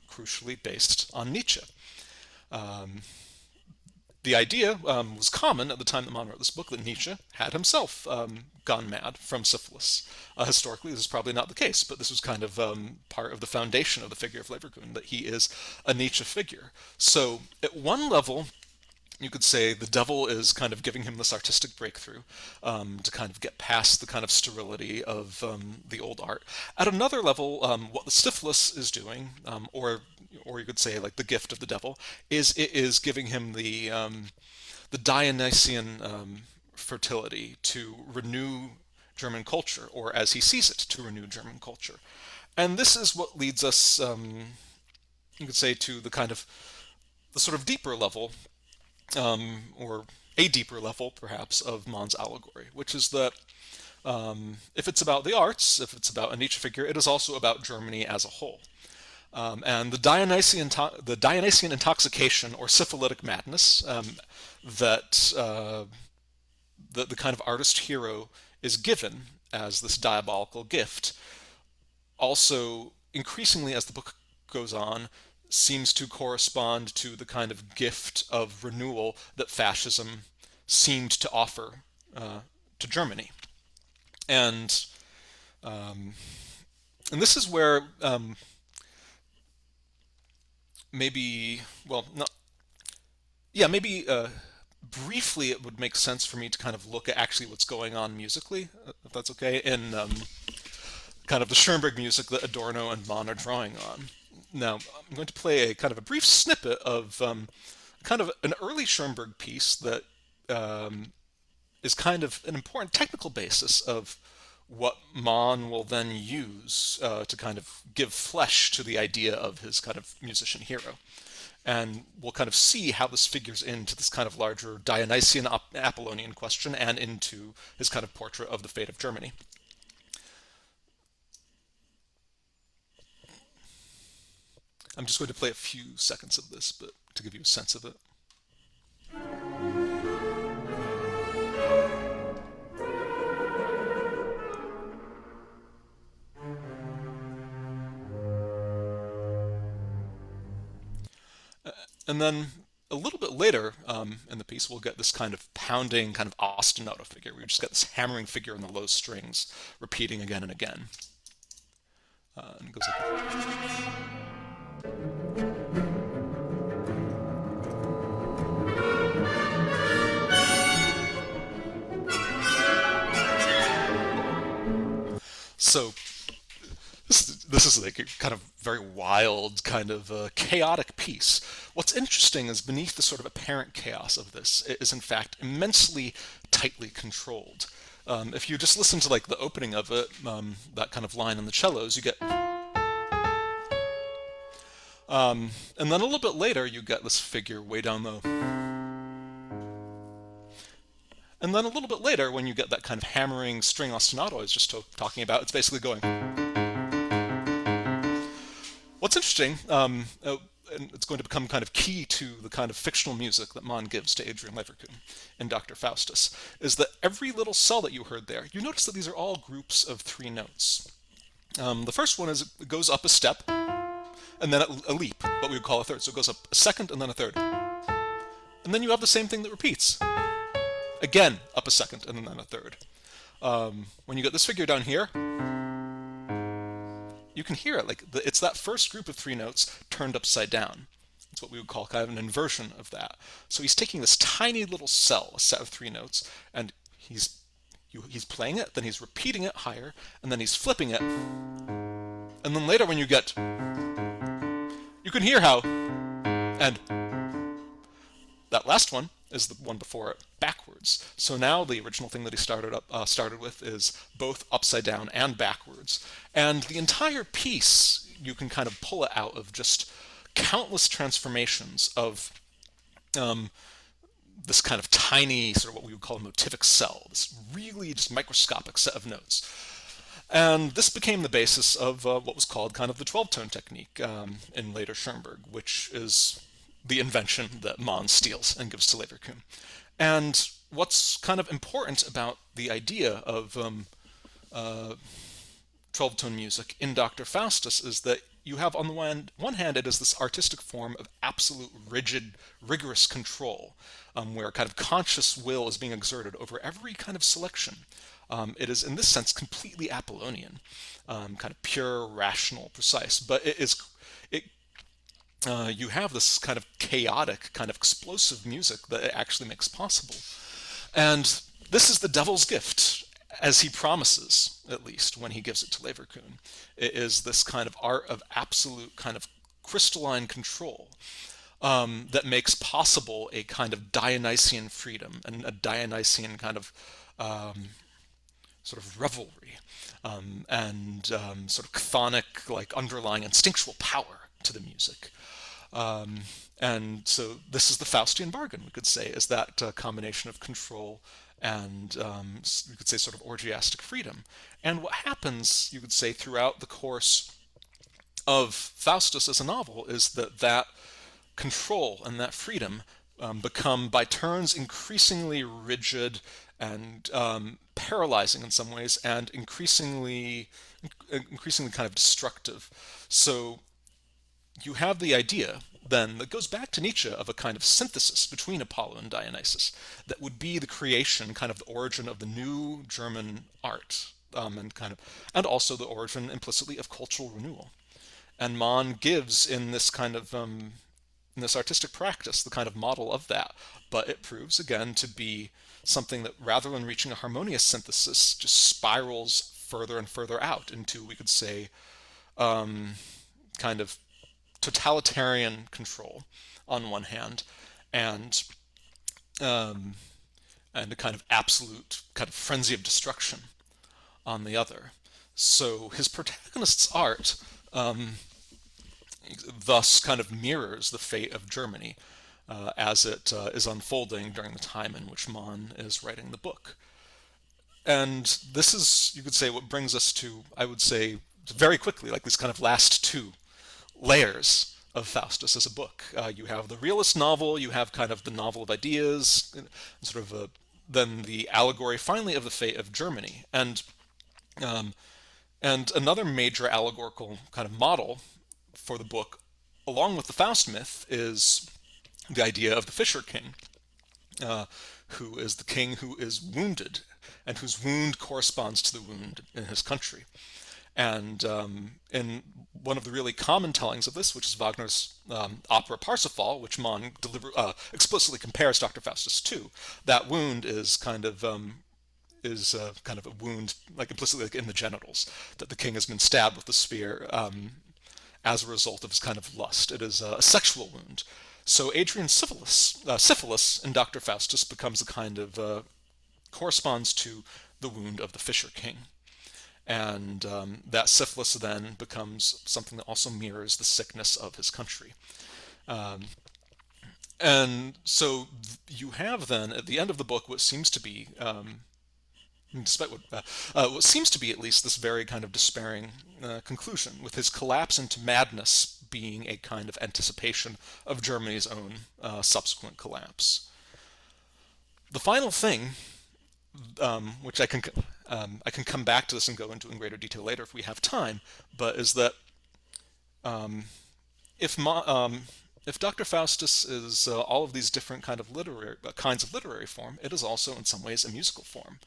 Speaker 2: crucially based on Nietzsche. The idea was common at the time that Mann wrote this book that Nietzsche had himself gone mad from syphilis. Historically, this is probably not the case, but this was kind of part of the foundation of the figure of Leverkühn, that he is a Nietzsche figure. So at one level, you could say the devil is kind of giving him this artistic breakthrough to kind of get past the kind of sterility of the old art. At another level, what the syphilis is doing, or you could say like the gift of the devil, is it is giving him the Dionysian fertility to renew German culture, or as he sees it, to renew German culture. And this is what leads us, you could say, to the kind of the sort of deeper level, or a deeper level, perhaps, of Mann's allegory, which is that if it's about the arts, if it's about a Nietzsche figure, it is also about Germany as a whole. And the Dionysian intoxication or syphilitic madness that the kind of artist hero is given as this diabolical gift, also increasingly as the book goes on, seems to correspond to the kind of gift of renewal that fascism seemed to offer to Germany. And this is where maybe, well, not, yeah, maybe briefly it would make sense for me to kind of look at actually what's going on musically, if that's okay, in kind of the Schoenberg music that Adorno and Mann are drawing on. Now, I'm going to play a kind of a brief snippet of kind of an early Schoenberg piece that is kind of an important technical basis of what Mann will then use to kind of give flesh to the idea of his kind of musician hero. And we'll kind of see how this figures into this kind of larger Dionysian Apollonian question and into his kind of portrait of the fate of Germany. I'm just going to play a few seconds of this, but to give you a sense of it. And then a little bit later in the piece, we'll get this kind of pounding, kind of ostinato figure. We just get this hammering figure in the low strings, repeating again and again. And it goes like so this is like a kind of very wild, kind of chaotic piece. What's interesting is beneath the sort of apparent chaos of this, it is in fact immensely tightly controlled. If you just listen to like the opening of it, that kind of line in the cellos, you get and then a little bit later you get this figure way down low. And then a little bit later, when you get that kind of hammering string ostinato I was just talking about, it's basically going. What's interesting, and it's going to become kind of key to the kind of fictional music that Mann gives to Adrian Leverkusen in Doctor Faustus, is that every little cell that you heard there, you notice that these are all groups of 3 notes. The first one is it goes up a step, and then a leap, what we would call a third. So it goes up a second and then a third. And then you have the same thing that repeats. Again, up a second and then a third. When you get this figure down here, you can hear it. Like it's that first group of 3 notes turned upside down. It's what we would call kind of an inversion of that. So he's taking this tiny little cell, a set of 3 notes, and he's playing it, then he's repeating it higher, and then he's flipping it. And then later when you get, you can hear how, and that last one is the one before it backwards. So now the original thing that he started with is both upside down and backwards. And the entire piece, you can kind of pull it out of just countless transformations of this kind of tiny, sort of what we would call a motivic cell, this really just microscopic set of notes. And this became the basis of what was called kind of the 12-tone technique in later Schoenberg, which is the invention that Mann steals and gives to Leverkusen. And what's kind of important about the idea of 12-tone music in Doctor Faustus is that you have on the one hand it is this artistic form of absolute rigid, rigorous control, where kind of conscious will is being exerted over every kind of selection. It is in this sense completely Apollonian, kind of pure, rational, precise, but you have this kind of chaotic, kind of explosive music that it actually makes possible. And this is the devil's gift, as he promises, at least, when he gives it to Leverkusen. It is this kind of art of absolute kind of crystalline control that makes possible a kind of Dionysian freedom and a Dionysian kind of sort of revelry and sort of chthonic, like underlying instinctual power to the music. And so this is the Faustian bargain, we could say, is that combination of control and you could say sort of orgiastic freedom. And what happens, you could say, throughout the course of Faustus as a novel is that control and that freedom become by turns increasingly rigid and paralyzing in some ways and increasingly kind of destructive. So you have the idea then that goes back to Nietzsche of a kind of synthesis between Apollo and Dionysus that would be the creation, kind of the origin of the new German art, and also the origin implicitly of cultural renewal. And Mann gives in this kind of in this artistic practice the kind of model of that, but it proves again to be something that rather than reaching a harmonious synthesis just spirals further and further out into, we could say, kind of totalitarian control on one hand, and um, and a kind of absolute kind of frenzy of destruction on the other. So his protagonist's art thus kind of mirrors the fate of Germany as it is unfolding during the time in which Mann is writing the book. And this is, you could say, what brings us to, I would say, very quickly, like these kind of last two layers of Faustus as a book. You have the realist novel, you have kind of the novel of ideas, sort of then the allegory, finally, of the fate of Germany. Um, and another major allegorical kind of model for the book, along with the Faust myth, is the idea of the Fisher King, uh, who is the king who is wounded, and whose wound corresponds to the wound in his country. And in one of the really common tellings of this, which is Wagner's opera Parsifal, which Mann explicitly compares Dr. Faustus to, that wound is kind of a wound, like implicitly like in the genitals, that the king has been stabbed with the spear as a result of his kind of lust. It is a sexual wound. So Adrian's syphilis in Dr. Faustus becomes a kind of corresponds to the wound of the Fisher King. And that syphilis then becomes something that also mirrors the sickness of his country. Um, and so you have then, at the end of the book, what seems to be, despite what seems to be at least this very kind of despairing conclusion, with his collapse into madness being a kind of anticipation of Germany's own subsequent collapse. The final thing, which I can come back to this and go into in greater detail later if we have time, but is that um, if if Dr. Faustus is all of these different kinds of literary form, it is also in some ways a musical form.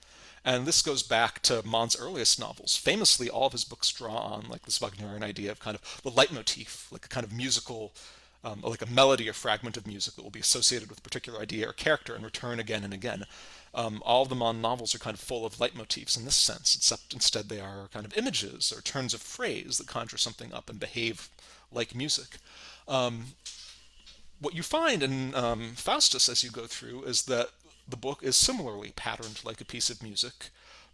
Speaker 2: And this goes back to Mann's earliest novels. Famously, all of his books draw on like this Wagnerian idea of kind of the leitmotif, like a kind of musical, like a melody or fragment of music that will be associated with a particular idea or character and return again and again. All of the Mann novels are kind of full of leitmotifs in this sense, except instead they are kind of images or turns of phrase that conjure something up and behave like music. What you find in Faustus as you go through is that the book is similarly patterned like a piece of music,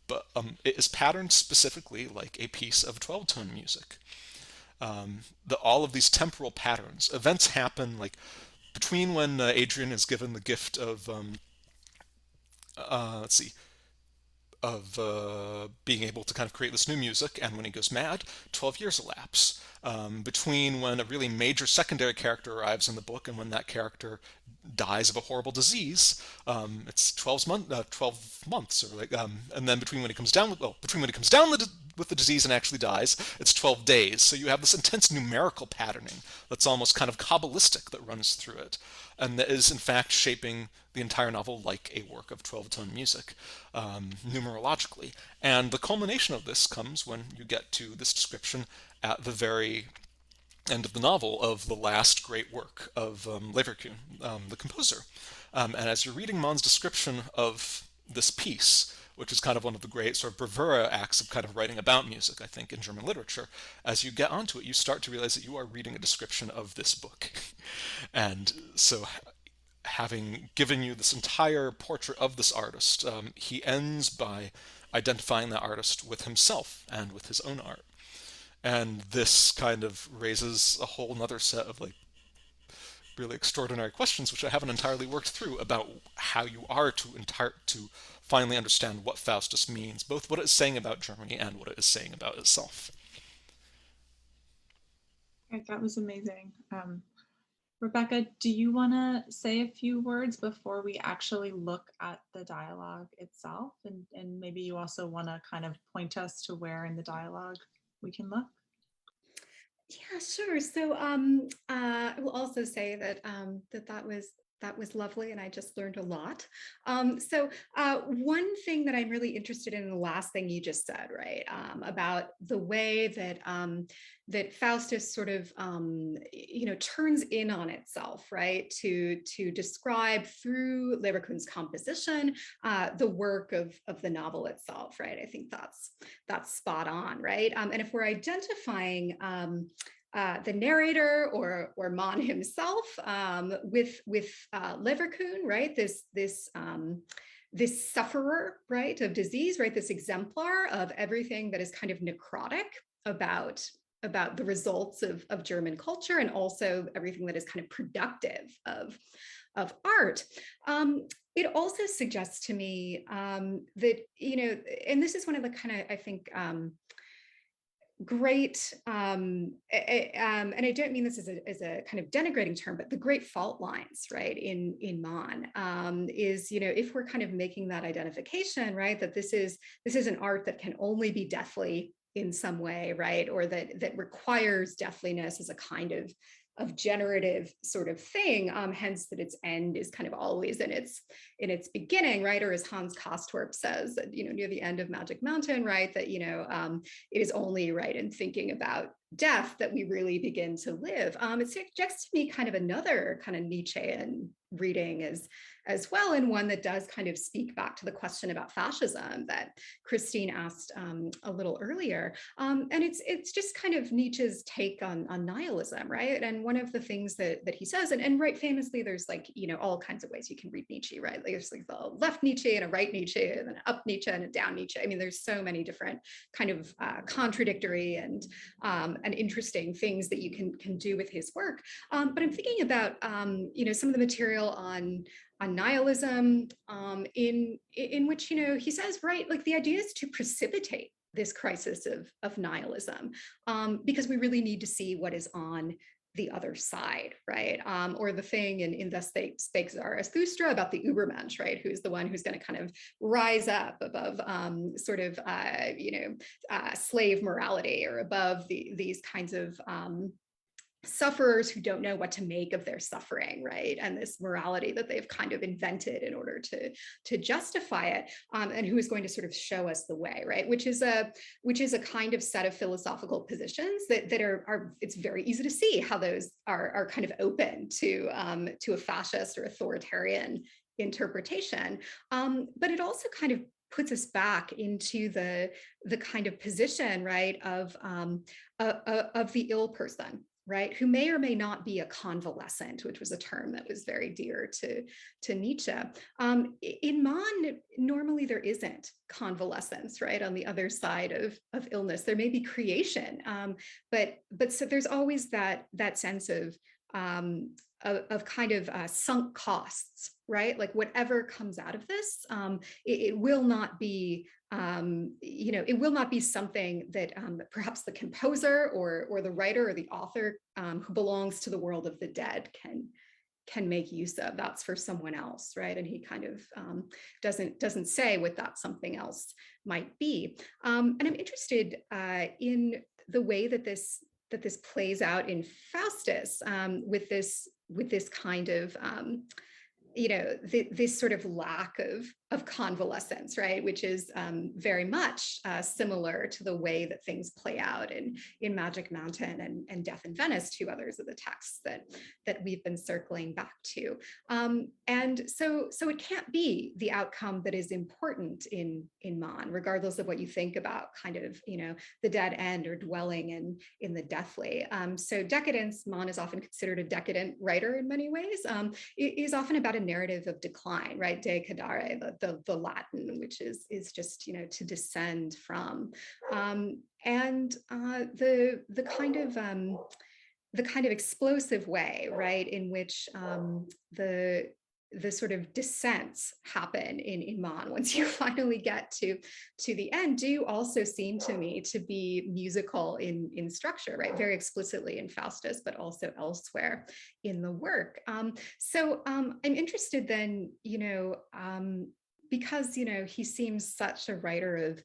Speaker 2: but it is patterned specifically like a piece of 12-tone music. All of these temporal patterns, events happen like between when Adrian is given the gift of, let's see, being able to kind of create this new music, and when he goes mad, 12 years elapse. Between when a really major secondary character arrives in the book and when that character dies of a horrible disease, it's 12 months, or like, and then between when he comes down with the disease and actually dies, it's 12 days. So you have this intense numerical patterning that's almost kind of Kabbalistic that runs through it, and that is in fact shaping the entire novel like a work of 12-tone music, numerologically. And the culmination of this comes when you get to this description at the very end of the novel of the last great work of Leverkusen, the composer. And as you're reading Mann's description of this piece, which is kind of one of the great sort of bravura acts of kind of writing about music, I think, in German literature, as you get onto it, you start to realize that you are reading a description of this book. And so having given you this entire portrait of this artist, he ends by identifying that artist with himself and with his own art. And this kind of raises a whole nother set of like really extraordinary questions, which I haven't entirely worked through, about how you are to finally understand what Faustus means, both what it's saying about Germany and what it is saying about itself.
Speaker 1: Okay, that was amazing. Rebecca, do you want to say a few words before we actually look at the dialogue itself? And maybe you also want to kind of point us to where in the dialogue we can look?
Speaker 3: Yeah, sure. So I will also say that that was lovely, and I just learned a lot. One thing that I'm really interested in the last thing you just said, right, about the way that that Faustus sort of turns in on itself, right, to describe through Leverkusen's composition the work of the novel itself, right. I think that's spot on, right. And if we're identifying the narrator or Mann himself with Leverkusen, right? This sufferer, right, of disease, right? This exemplar of everything that is kind of necrotic about the results of German culture, and also everything that is kind of productive of art. It also suggests to me that, and this is one of the kind of, I think, great, and I don't mean this as a kind of denigrating term, but the great fault lines, right, in Mann, is, if we're kind of making that identification, right, that this is an art that can only be deathly in some way, right, or that requires deathliness as a kind of generative sort of thing, hence that its end is kind of always in its beginning, right? Or as Hans Castorp says, near the end of Magic Mountain, right, that it is only, right, in thinking about death that we really begin to live. It suggests to me kind of another kind of Nietzschean reading as well, and one that does kind of speak back to the question about fascism that Christine asked a little earlier. And it's just kind of Nietzsche's take on nihilism, right? And one of the things that he says, and right, famously, there's like, all kinds of ways you can read Nietzsche, right? Like there's like the left Nietzsche and a right Nietzsche and an up Nietzsche and a down Nietzsche. I mean, there's so many different kind of contradictory and interesting things that you can do with his work. But I'm thinking about, some of the material on nihilism, in which, he says, right, like the idea is to precipitate this crisis of nihilism, because we really need to see what is on the other side, right? Or the thing in Thus Spake Zarathustra about the Übermensch, right? Who's the one who's going to kind of rise up above slave morality, or above these kinds of sufferers who don't know what to make of their suffering, right? And this morality that they've kind of invented in order to justify it, and who is going to sort of show us the way, right? Which is a kind of set of philosophical positions that are it's very easy to see how those are kind of open to a fascist or authoritarian interpretation. But it also kind of puts us back into the kind of position, right, of the ill person, right, who may or may not be a convalescent, which was a term that was very dear to Nietzsche. In Mann, normally there isn't convalescence, right, on the other side of illness. There may be creation, but so there's always that sense of kind of sunk costs, right? Like whatever comes out of this, it will not be, it will not be something that perhaps the composer or the writer or the author who belongs to the world of the dead can make use of. That's for someone else, right? And he kind of doesn't say what that something else might be. And I'm interested in the way that this plays out in Faustus, with this kind of this sort of lack of convalescence, right, which is very much similar to the way that things play out in Magic Mountain and Death in Venice, two others of the texts that we've been circling back to. And so it can't be the outcome that is important in Mann, regardless of what you think about kind of the dead end or dwelling in the deathly. So decadence, Mann is often considered a decadent writer in many ways. It is often about a narrative of decline, right? Decadere, the Latin, which is just to descend from, and the kind of explosive way, right, in which the sort of descents happen in Mann once you finally get to the end, do also seem to me to be musical in structure, right? Very explicitly in Faustus, but also elsewhere in the work. So I'm interested then, because he seems such a writer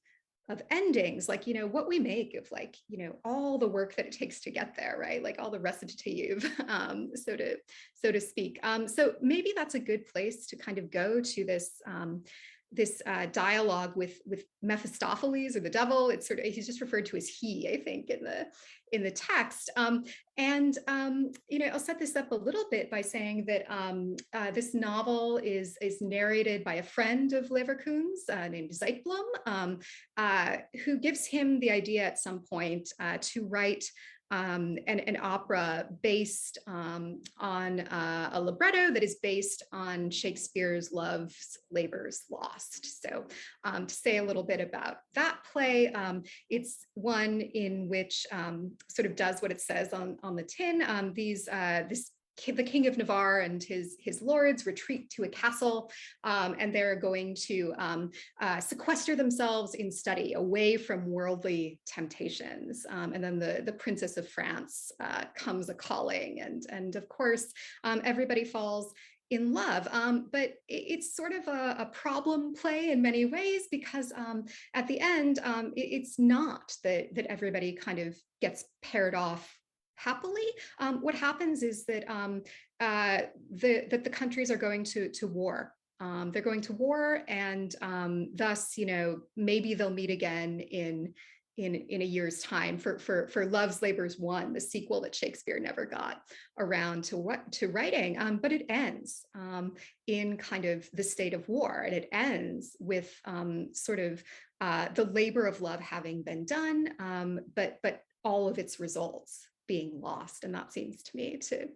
Speaker 3: endings, like, what we make of, like, all the work that it takes to get there, right? Like all the recitative, so to speak. So maybe that's a good place to kind of go to this dialogue with Mephistopheles, or the devil. It's sort of, he's just referred to as he, I think, in the text. I'll set this up a little bit by saying that this novel is narrated by a friend of Leverkusen's named Zeitblom, who gives him the idea at some point to write an opera based on a libretto that is based on Shakespeare's Love's Labour's Lost. So to say a little bit about that play, it's one in which sort of does what it says on the tin. The King of Navarre and his lords retreat to a castle, and they're going to sequester themselves in study away from worldly temptations. And then the Princess of France comes a calling, and of course, everybody falls in love. But it's sort of a problem play in many ways, because at the end, it's not that everybody kind of gets paired off happily. What happens is that the countries are going to war. They're going to war, and thus, maybe they'll meet again in a year's time for Love's Labour's Won, the sequel that Shakespeare never got around to writing. But it ends in kind of the state of war, and it ends with sort of the labor of love having been done, but all of its results being lost. And that seems to me to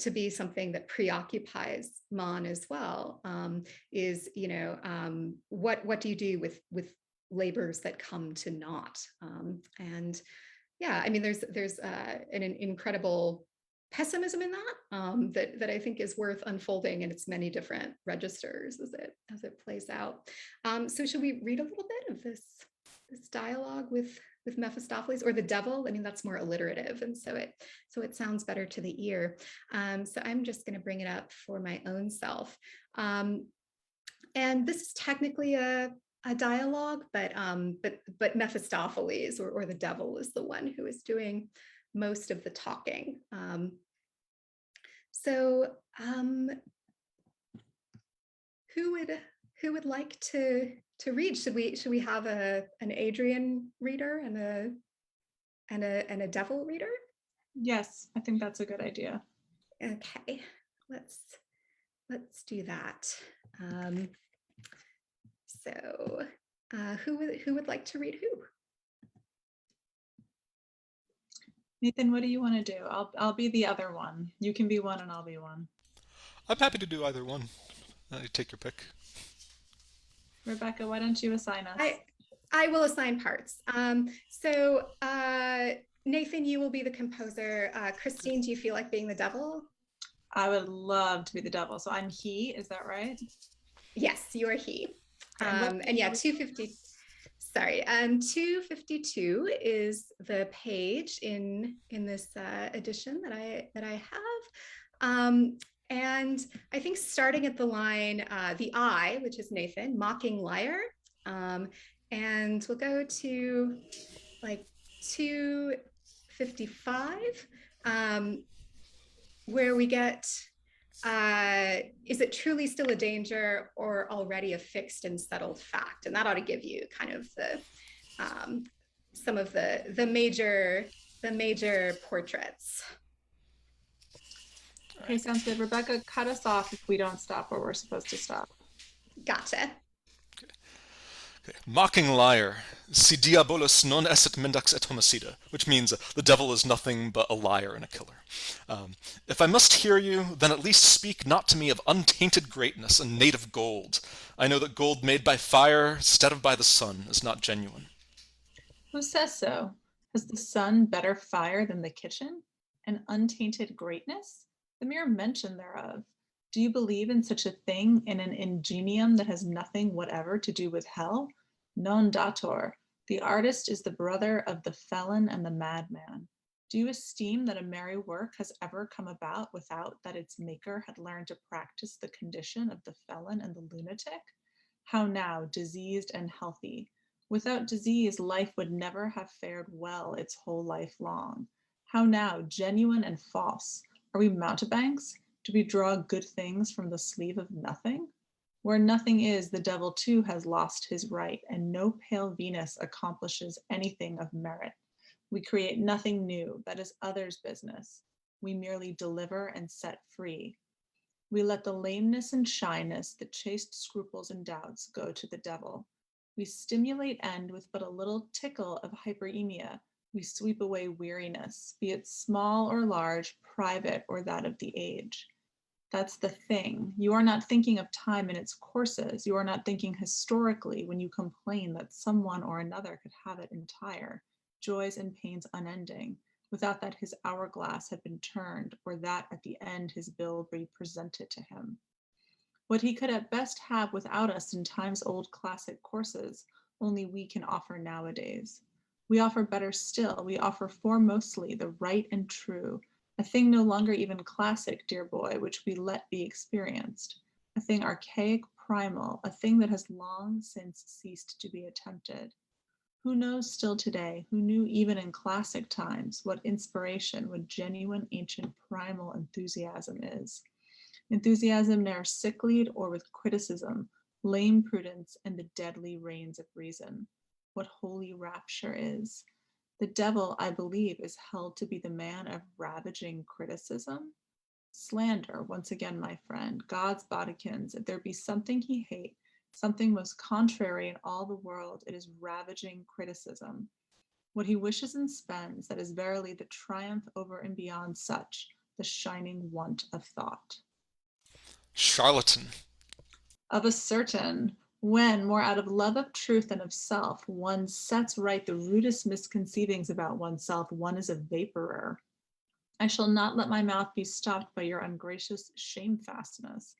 Speaker 3: be something that preoccupies Mann as well. Is what do you do with labors that come to naught? And yeah, I mean, there's an incredible pessimism in that that I think is worth unfolding in its many different registers as it plays out. So should we read a little bit of this dialogue with Mephistopheles, or the devil? I mean, that's more alliterative, and so it sounds better to the ear. So I'm just going to bring it up for my own self. And this is technically a dialogue, but Mephistopheles, or the devil, is the one who is doing most of the talking. So who would like to read? Should we have an Adrian reader and a devil reader?
Speaker 1: Yes, I think that's a good idea.
Speaker 3: Okay, let's do that. So who would like to read who?
Speaker 1: Nathan, what do you want to do? I'll be the other one. You can be one and I'll be one.
Speaker 2: I'm happy to do either one. Take your pick.
Speaker 1: Rebecca, why don't you assign us?
Speaker 3: I will assign parts. So Nathan, you will be the composer. Christine, do you feel like being the devil?
Speaker 1: I would love to be the devil. So I'm he, is that right?
Speaker 3: Yes, you are he. And yeah, 250. Sorry, 252 is the page in this edition that I have. And I think starting at the line, the I, which is Nathan, mocking liar, and we'll go to like 255, where we get, is it truly still a danger or already a fixed and settled fact? And that ought to give you kind of the some of the major portraits.
Speaker 1: Okay, sounds good. Rebecca, cut us off if we don't stop where we're supposed to stop.
Speaker 3: Gotcha.
Speaker 2: Okay. Mocking liar, si diabolus non esset mendax et homicida, which means the devil is nothing but a liar and a killer. If I must hear you, then at least speak not to me of untainted greatness and native gold. I know that gold made by fire instead of by the sun is not genuine.
Speaker 1: Who says so? Has the sun better fire than the kitchen? An untainted greatness? The mere mention thereof. Do you believe in such a thing, in an ingenium that has nothing whatever to do with hell? Non datur. The artist is the brother of the felon and the madman. Do you esteem that a merry work has ever come about without that its maker had learned to practice the condition of the felon and the lunatic? How now, diseased and healthy? Without disease, life would never have fared well its whole life long. How now, genuine and false? Are we mountebanks? Do we draw good things from the sleeve of nothing? Where nothing is, the devil too has lost his right, and no pale Venus accomplishes anything of merit. We create nothing new, that is others' business. We merely deliver and set free. We let the lameness and shyness, the chaste scruples and doubts go to the devil. We stimulate end with but a little tickle of hyperemia. We sweep away weariness, be it small or large, private or that of the age. That's the thing. You are not thinking of time in its courses. You are not thinking historically when you complain that someone or another could have it entire, joys and pains unending, without that his hourglass had been turned, or that at the end his bill be presented to him. What he could at best have without us in time's old classic courses, only we can offer nowadays. We offer better still, we offer foremostly the right and true, a thing no longer even classic, dear boy, which we let be experienced, a thing archaic, primal, a thing that has long since ceased to be attempted. Who knows still today, who knew even in classic times, what inspiration, what genuine, ancient, primal enthusiasm is? Enthusiasm ne'er sicklied or with criticism, lame prudence, and the deadly reins of reason. What holy rapture is. The devil, I believe, is held to be the man of ravaging criticism. Slander, once again, my friend, God's bodikins, if there be something he hates, something most contrary in all the world, it is ravaging criticism. What he wishes and spends, that is verily the triumph over and beyond such, the shining want of thought.
Speaker 2: Charlatan.
Speaker 1: Of a certain, when, more out of love of truth than of self, one sets right the rudest misconceivings about oneself, one is a vaporer. I shall not let my mouth be stopped by your ungracious shamefastness,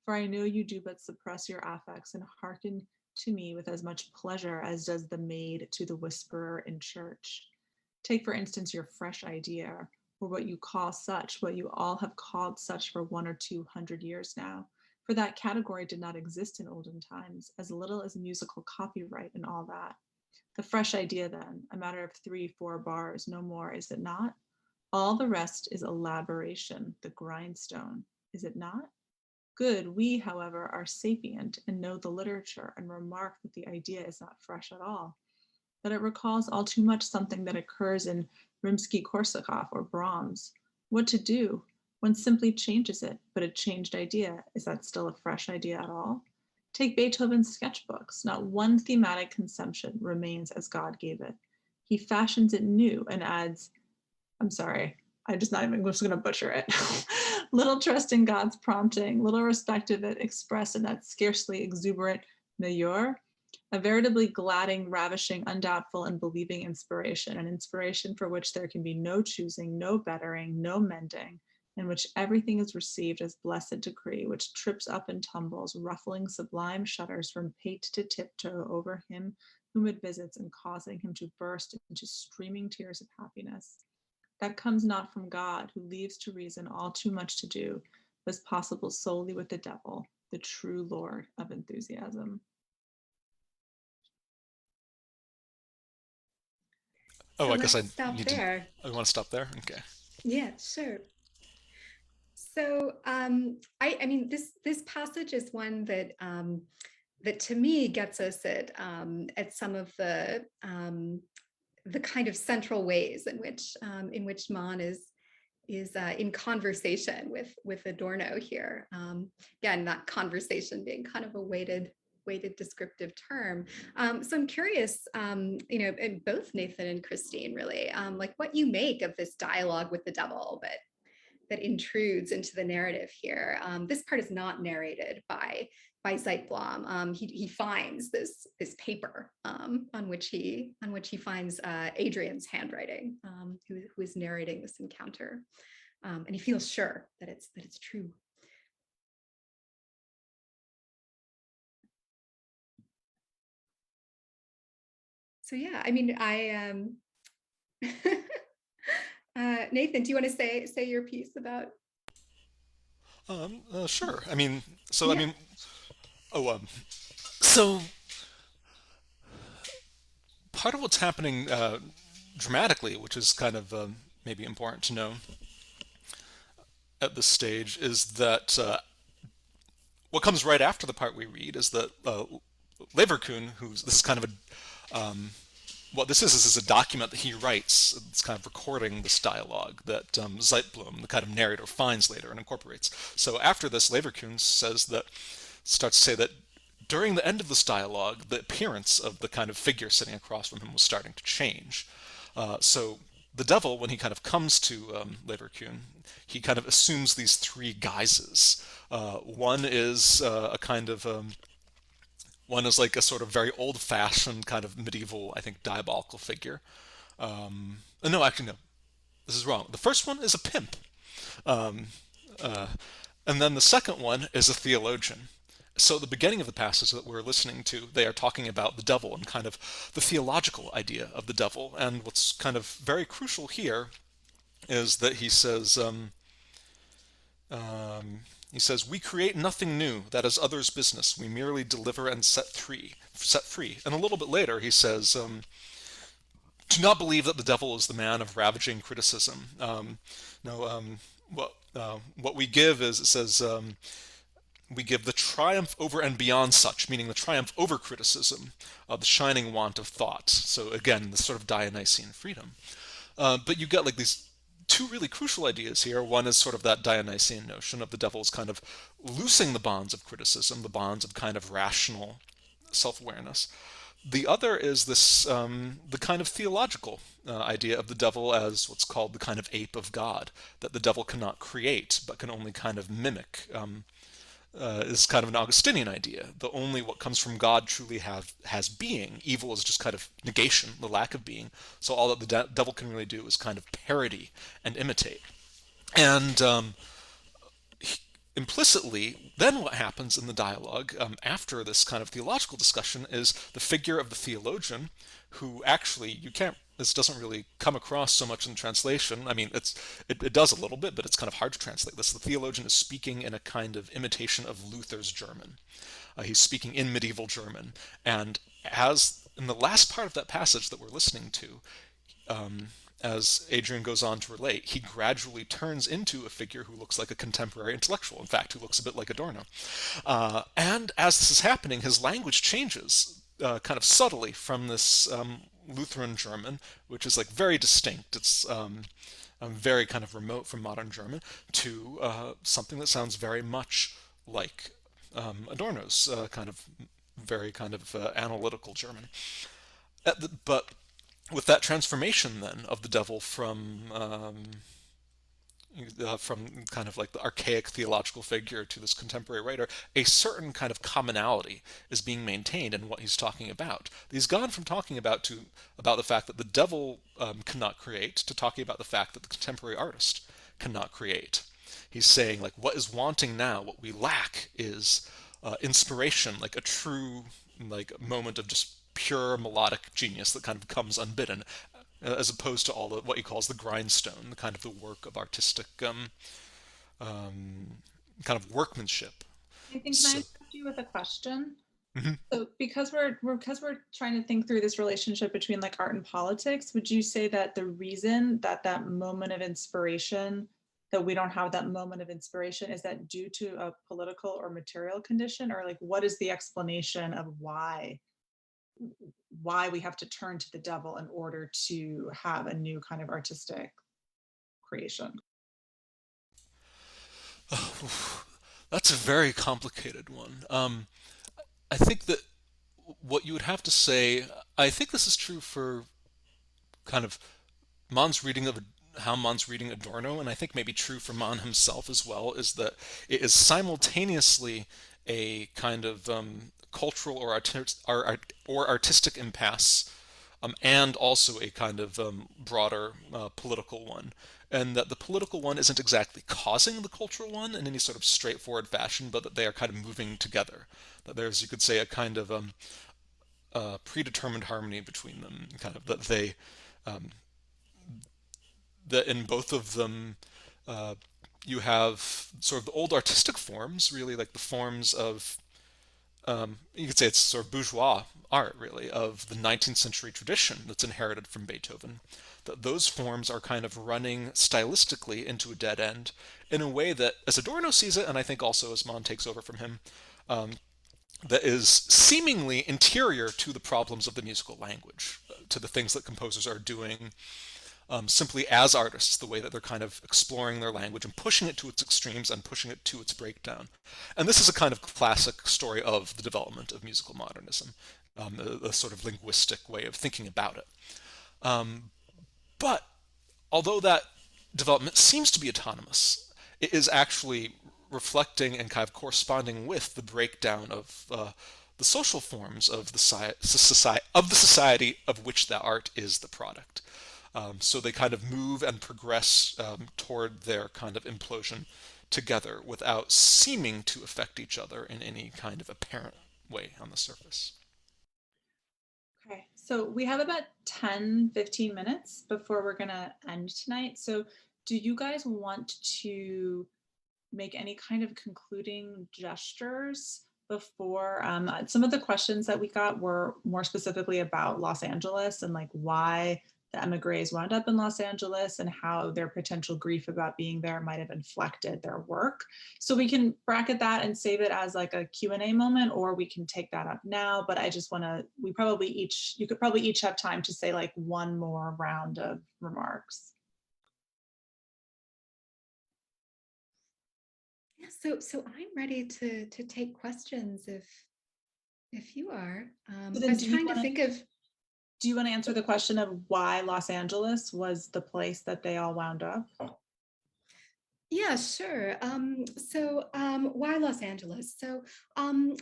Speaker 1: for I know you do but suppress your affects and hearken to me with as much pleasure as does the maid to the whisperer in church. Take, for instance, your fresh idea, or what you call such, what you all have called such for 100 or 200 years now. For that category did not exist in olden times, as little as musical copyright and all that. The fresh idea, then, a matter of 3-4 bars, no more, is it not? All the rest is elaboration, the grindstone, is it not? Good, we, however, are sapient and know the literature and remark that the idea is not fresh at all, that it recalls all too much something that occurs in Rimsky-Korsakov or Brahms. What to do? One simply changes it, but a changed idea, is that still a fresh idea at all? Take Beethoven's sketchbooks. Not one thematic conception remains as God gave it. He fashions it new and adds, I'm sorry, I'm just going to butcher it. Little trust in God's prompting, little respect of it expressed in that scarcely exuberant meilleur, a veritably gladding, ravishing, undoubtful, and believing inspiration, an inspiration for which there can be no choosing, no bettering, no mending, in which everything is received as blessed decree, which trips up and tumbles, ruffling sublime shudders from pate to tiptoe over him whom it visits and causing him to burst into streaming tears of happiness. That comes not from God, who leaves to reason all too much to do, was possible solely with the devil, the true Lord of enthusiasm.
Speaker 2: Oh,
Speaker 3: So
Speaker 2: I guess I
Speaker 3: let's stop
Speaker 2: need to.
Speaker 3: there.
Speaker 2: I want to stop there. Okay.
Speaker 3: Yeah, sure. So I mean, this passage is one that that to me gets us at some of the kind of central ways in which Mann is in conversation with Adorno here. Again, that conversation being kind of a weighted descriptive term. So I'm curious, in both Nathan and Christine, really, like what you make of this dialogue with the devil that intrudes into the narrative here. This part is not narrated by Zeitblom. He finds this paper on which he finds Adrian's handwriting, who is narrating this encounter, and he feels sure that it's true. So yeah, I mean, Nathan, do you want to say your piece about?
Speaker 2: Sure. I mean, so
Speaker 3: Yeah.
Speaker 2: I mean, oh, so part of what's happening dramatically, which is kind of maybe important to know at this stage, is that what comes right after the part we read is that Leverkusen, this is kind of what this is a document that he writes. It's kind of recording this dialogue that Zeitblum, the kind of narrator, finds later and incorporates. So after this, Leverkusen starts to say that during the end of this dialogue, the appearance of the kind of figure sitting across from him was starting to change. So the devil, when he kind of comes to Leverkusen, he kind of assumes these three guises. One is a kind of one is like a sort of very old-fashioned kind of medieval, I think, diabolical figure. No, actually, no. This is wrong. The first one is a pimp. Um, and then the second one is a theologian. So the beginning of the passage that we're listening to, they are talking about the devil and kind of the theological idea of the devil. And what's kind of very crucial here is that he says, we create nothing new, that is others' business. We merely deliver and set free. And a little bit later he says, do not believe that the devil is the man of ravaging criticism. No, what we give is, it says, we give the triumph over and beyond such, meaning the triumph over criticism, the shining want of thought. So again, this sort of Dionysian freedom. But you get like these two really crucial ideas here. One is sort of that Dionysian notion of the devil's kind of loosing the bonds of criticism, the bonds of kind of rational self-awareness. The other is this, the kind of theological idea of the devil as what's called the kind of ape of God, that the devil cannot create, but can only kind of mimic. Is kind of an Augustinian idea. The only what comes from God truly has being. Evil is just kind of negation, the lack of being. So all that the devil can really do is kind of parody and imitate. And implicitly, then what happens in the dialogue after this kind of theological discussion is the figure of the theologian, who actually this doesn't really come across so much in translation. I mean, it does a little bit, but it's kind of hard to translate this. The theologian is speaking in a kind of imitation of Luther's German. He's speaking in medieval German, and as in the last part of that passage that we're listening to, as Adrian goes on to relate, he gradually turns into a figure who looks like a contemporary intellectual, in fact, who looks a bit like Adorno. And as this is happening, his language changes kind of subtly from this Lutheran German, which is like very distinct. It's very kind of remote from modern German, to something that sounds very much like Adorno's kind of very kind of analytical German. But with that transformation then of the devil from kind of like the archaic theological figure to this contemporary writer, a certain kind of commonality is being maintained in what he's talking about. He's gone from talking about the fact that the devil cannot create to talking about the fact that the contemporary artist cannot create. He's saying, like, what is wanting now, what we lack, is inspiration, like a true like moment of just pure melodic genius that kind of comes unbidden, as opposed to all what he calls the grindstone, the kind of the work of artistic kind of workmanship.
Speaker 1: I think, can I ask you with a question?
Speaker 2: Mm-hmm.
Speaker 1: So because we're trying to think through this relationship between like art and politics, would you say that the reason that moment of inspiration, that we don't have that moment of inspiration, is that due to a political or material condition, or like what is the explanation of why we have to turn to the devil in order to have a new kind of artistic creation?
Speaker 2: That's a very complicated one. I think that what you would have to say, I think this is true for kind of Mann's reading of how Mann's reading Adorno, and I think maybe true for Mann himself as well, is that it is simultaneously a kind of cultural or artistic impasse, and also a kind of broader political one. And that the political one isn't exactly causing the cultural one in any sort of straightforward fashion, but that they are kind of moving together. That there's, you could say, a kind of predetermined harmony between them, kind of that in both of them you have sort of the old artistic forms, really like the forms of you could say it's sort of bourgeois art, really, of the 19th century tradition that's inherited from Beethoven. That those forms are kind of running stylistically into a dead end in a way that, as Adorno sees it, and I think also as Mann takes over from him, that is seemingly interior to the problems of the musical language, to the things that composers are doing simply as artists, the way that they're kind of exploring their language and pushing it to its extremes and pushing it to its breakdown. And this is a kind of classic story of the development of musical modernism, the sort of linguistic way of thinking about it. But although that development seems to be autonomous, it is actually reflecting and kind of corresponding with the breakdown of the social forms of the society of which the art is the product. So they kind of move and progress toward their kind of implosion together without seeming to affect each other in any kind of apparent way on the surface.
Speaker 1: Okay, so we have about 10-15 minutes before we're going to end tonight. So do you guys want to make any kind of concluding gestures before some of the questions that we got were more specifically about Los Angeles and like why the emigres wound up in Los Angeles and how their potential grief about being there might have inflected their work. So we can bracket that and save it as like a Q&A moment, or we can take that up now. But I just want to, you could probably each have time to say like one more round of remarks.
Speaker 3: Yeah, so I'm ready to take questions if you are.
Speaker 1: So
Speaker 3: I
Speaker 1: then
Speaker 3: was trying to think of.
Speaker 1: do you want to answer the question of why Los Angeles was the place that they all wound up?
Speaker 3: Yeah, sure. Why Los Angeles? So, some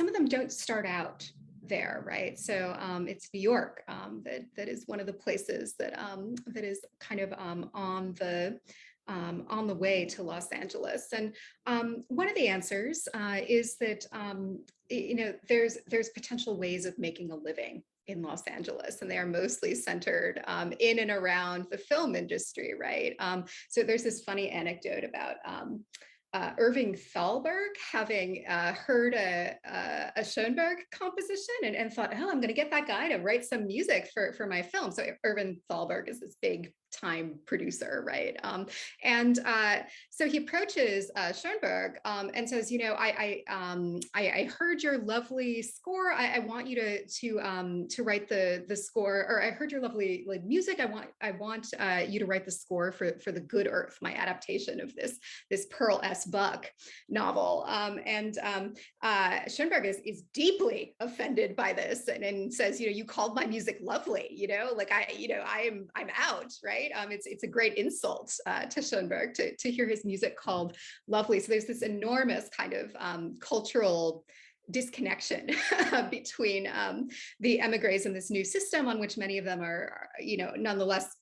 Speaker 3: of them don't start out there, right? So it's New York that is one of the places that is kind of on the way to Los Angeles. And one of the answers is that there's potential ways of making a living in Los Angeles, and they are mostly centered in and around the film industry, right? So there's this funny anecdote about Irving Thalberg having heard a Schoenberg composition and thought, oh, I'm going to get that guy to write some music for my film. So Irving Thalberg is this big time producer, right? So he approaches Schoenberg and says, I heard your lovely score. I want you to write the score, or I heard your lovely music. I want you to write the score for The Good Earth, my adaptation of this Pearl S. Buck novel. Schoenberg is deeply offended by this and says, you called my music lovely, I'm out, right? It's a great insult to Schoenberg to hear his music called lovely. So there's this enormous kind of cultural disconnection between the emigres and this new system on which many of them are nonetheless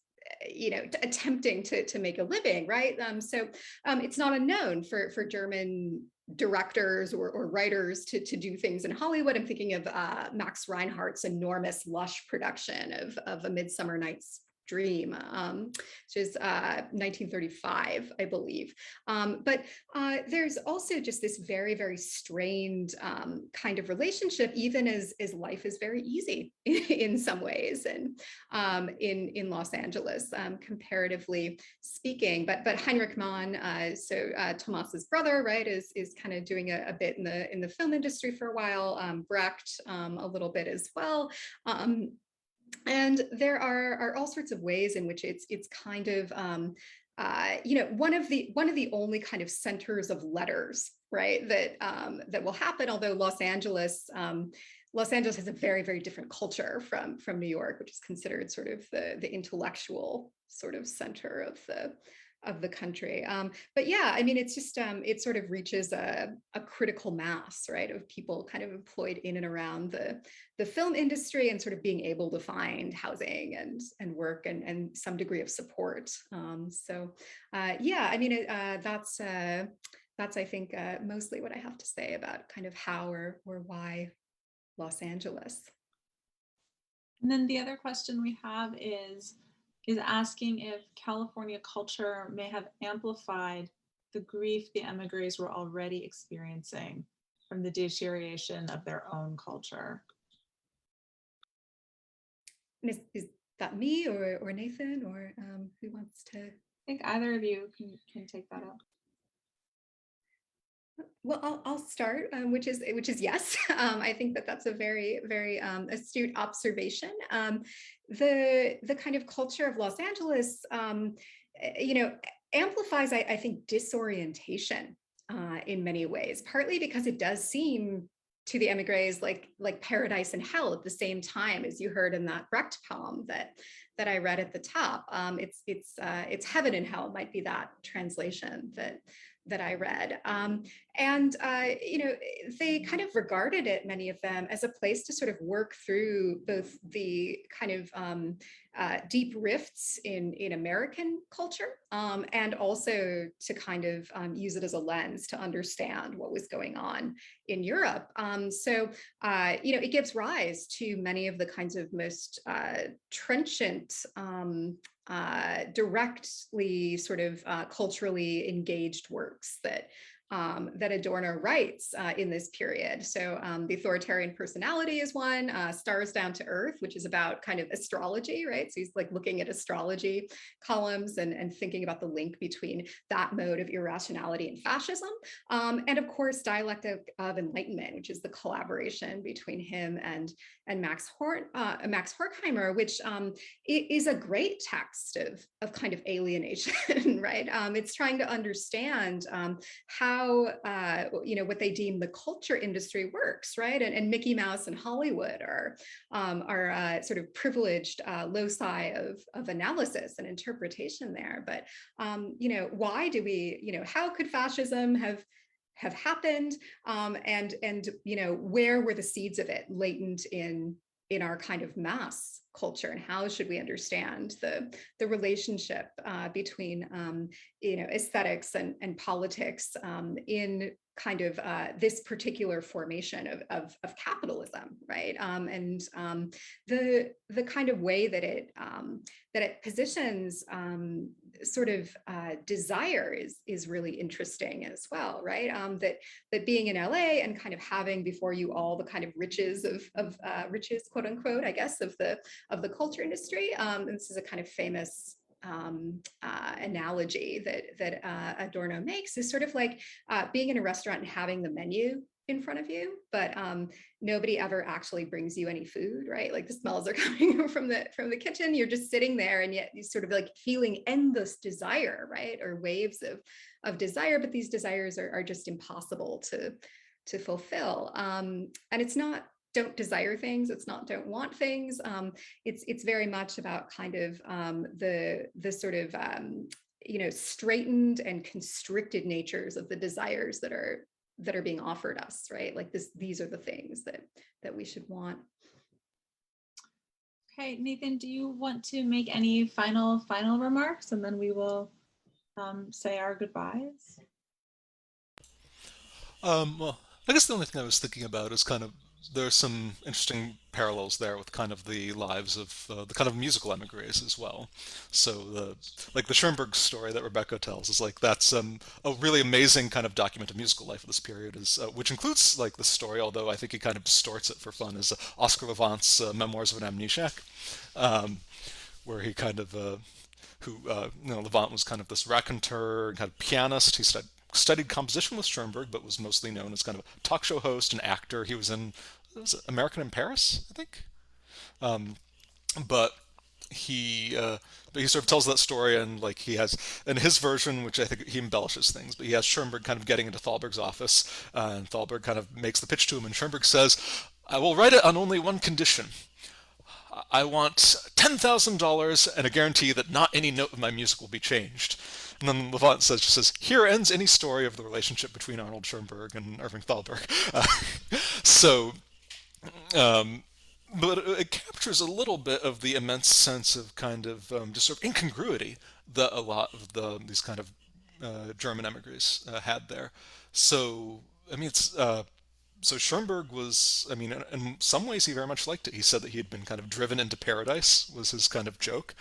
Speaker 3: attempting to make a living, right? So it's not unknown for German directors or writers to do things in Hollywood. I'm thinking of Max Reinhardt's enormous lush production of A Midsummer Night's Dream, which is 1935, I believe. But there's also just this very, very strained kind of relationship, even as life is very easy in some ways, and in Los Angeles, comparatively speaking. But Heinrich Mann, Thomas's brother, right, is kind of doing a bit in the film industry for a while. Brecht a little bit as well. And there are all sorts of ways in which it's kind of one of the only kind of centers of letters, right, that will happen. Although Los Angeles has a very, very different culture from New York, which is considered sort of the intellectual sort of center of the country. But yeah, I mean, it's just it sort of reaches a critical mass, right, of people kind of employed in and around the film industry and sort of being able to find housing and work and some degree of support. Yeah, I mean, that's I think mostly what I have to say about kind of how or why Los Angeles.
Speaker 1: And then the other question we have is asking if California culture may have amplified the grief the emigres were already experiencing from the deterioration of their own culture.
Speaker 3: Is that me or Nathan or who wants to?
Speaker 1: I think either of you can take that up.
Speaker 3: Well, I'll start, which is yes. I think that's a very, very astute observation. The kind of culture of Los Angeles, amplifies, I think, disorientation in many ways, partly because it does seem to the emigres like paradise and hell at the same time, as you heard in that Brecht poem that I read at the top. It's heaven and hell might be that translation that I read. They kind of regarded it, many of them, as a place to sort of work through both the kind of deep rifts in American culture, and also to kind of use it as a lens to understand what was going on in Europe. It gives rise to many of the kinds of most trenchant, directly sort of culturally engaged works that Adorno writes in this period. So the authoritarian personality is one, Stars Down to Earth, which is about kind of astrology, right? So he's like looking at astrology columns and thinking about the link between that mode of irrationality and fascism. And of course, Dialectic of Enlightenment, which is the collaboration between him and Max Horkheimer, which is a great text of kind of alienation, right? It's trying to understand how what they deem the culture industry works, right? And Mickey Mouse and Hollywood are sort of privileged loci of analysis and interpretation there. But why do we, how could fascism have happened, and where were the seeds of it latent in our kind of mass culture, and how should we understand the relationship between aesthetics and politics in kind of this particular formation of capitalism, right? And the kind of way that it positions sort of desire is really interesting as well, right? That being in LA and kind of having before you all the kind of riches of riches, quote unquote, I guess, of the culture industry. And this is a kind of famous analogy that Adorno makes, is sort of like being in a restaurant and having the menu in front of you, but nobody ever actually brings you any food, right? Like the smells are coming from the kitchen. You're just sitting there, and yet you sort of like feeling endless desire, right? Or waves of desire, but these desires are just impossible to fulfill. And it's not don't desire things. It's not don't want things. It's very much about kind of the sort of straightened and constricted natures of the desires that are being offered us, right? Like these are the things that we should want.
Speaker 1: Okay, Nathan, do you want to make any final remarks, and then we will say our goodbyes?
Speaker 2: Well, I guess the only thing I was thinking about is kind of there's some interesting parallels there with kind of the lives of the kind of musical emigres as well. So the Schoenberg story that Rebecca tells is like that's a really amazing kind of documented musical life of this period, is which includes like the story, although I think he kind of distorts it for fun, is Oscar Levant's Memoirs of an Amnesiac, where he kind of Levant was kind of this raconteur and kind of pianist. He studied composition with Schoenberg, but was mostly known as kind of a talk show host and actor. He was in American in Paris, I think. But he sort of tells that story, and like he has in his version, which I think he embellishes things, but he has Schoenberg kind of getting into Thalberg's office, and Thalberg kind of makes the pitch to him, and Schoenberg says, "I will write it on only one condition. I want $10,000 and a guarantee that not any note of my music will be changed." And then Levant says, "Here ends any story of the relationship between Arnold Schoenberg and Irving Thalberg." But it captures a little bit of the immense sense of kind of just sort of incongruity that a lot of these kind of German emigres had there. So, I mean, so Schoenberg was, I mean, in some ways he very much liked it. He said that he had been kind of driven into paradise, was his kind of joke.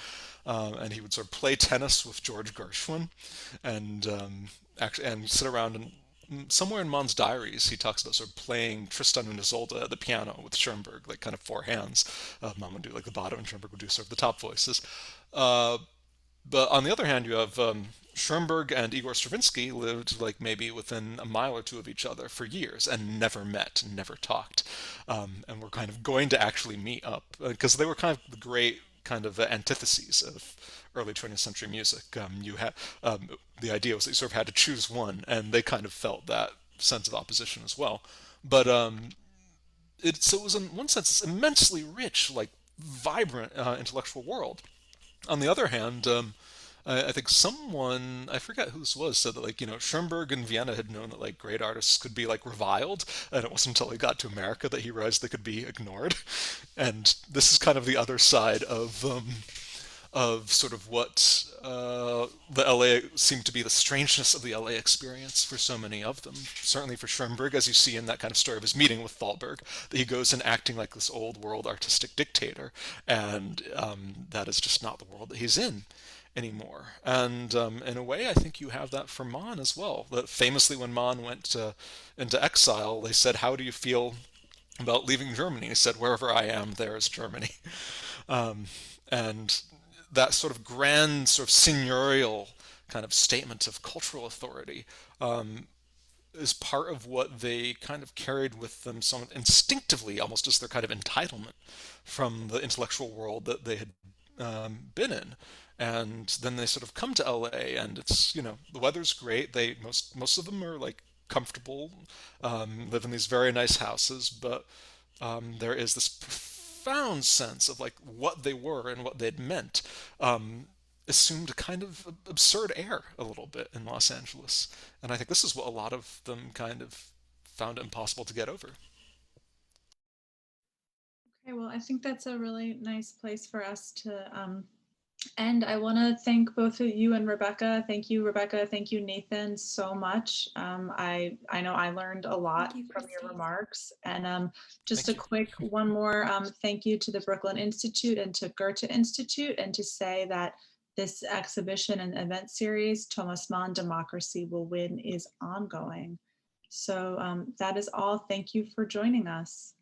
Speaker 2: And he would sort of play tennis with George Gershwin and actually sit around and somewhere in Mann's diaries, he talks about sort of playing Tristan und Isolde at the piano with Schoenberg, like kind of four hands. Mann would do like the bottom, and Schoenberg would do sort of the top voices. Uh, but on the other hand, you have Schoenberg and Igor Stravinsky lived like maybe within a mile or two of each other for years and never met, never talked, and were kind of going to actually meet up because they were kind of the great kind of antitheses of early 20th century music. You had the idea was that you sort of had to choose one, and they kind of felt that sense of opposition as well. But so it was in one sense this immensely rich, like vibrant intellectual world. On the other hand, I think someone, I forget who this was, said that like, Schoenberg in Vienna had known that like great artists could be like reviled, and it wasn't until he got to America that he realized they could be ignored. And this is kind of the other side of sort of what the LA seemed to be the strangeness of the LA experience for so many of them. Certainly for Schoenberg, as you see in that kind of story of his meeting with Thalberg, that he goes in acting like this old world artistic dictator, and that is just not the world that he's in anymore. And in a way, I think you have that for Mann as well. That famously, when Mann went into exile, they said, "How do you feel about leaving Germany?" He said, "Wherever I am, there is Germany." And that sort of grand, sort of seigneurial kind of statement of cultural authority is part of what they kind of carried with them somewhat instinctively, almost as their kind of entitlement from the intellectual world that they had been in. And then they sort of come to LA, and it's the weather's great. They most of them are like comfortable, live in these very nice houses, but there is this profound sense of like what they were and what they'd meant assumed a kind of absurd air a little bit in Los Angeles. And I think this is what a lot of them kind of found it impossible to get over.
Speaker 1: Okay, well, I think that's a really nice place for us to end. I want to thank both of you and Rebecca. Thank you, Rebecca. Thank you, Nathan, so much. I know I learned a lot
Speaker 3: Thank you,
Speaker 1: from your
Speaker 3: Christine.
Speaker 1: remarks. And just
Speaker 2: Thank
Speaker 1: a
Speaker 2: you.
Speaker 1: quick one more thank you to the Brooklyn Institute and to Goethe Institute, and to say that this exhibition and event series, Thomas Mann, Democracy Will Win, is ongoing. So that is all. Thank you for joining us.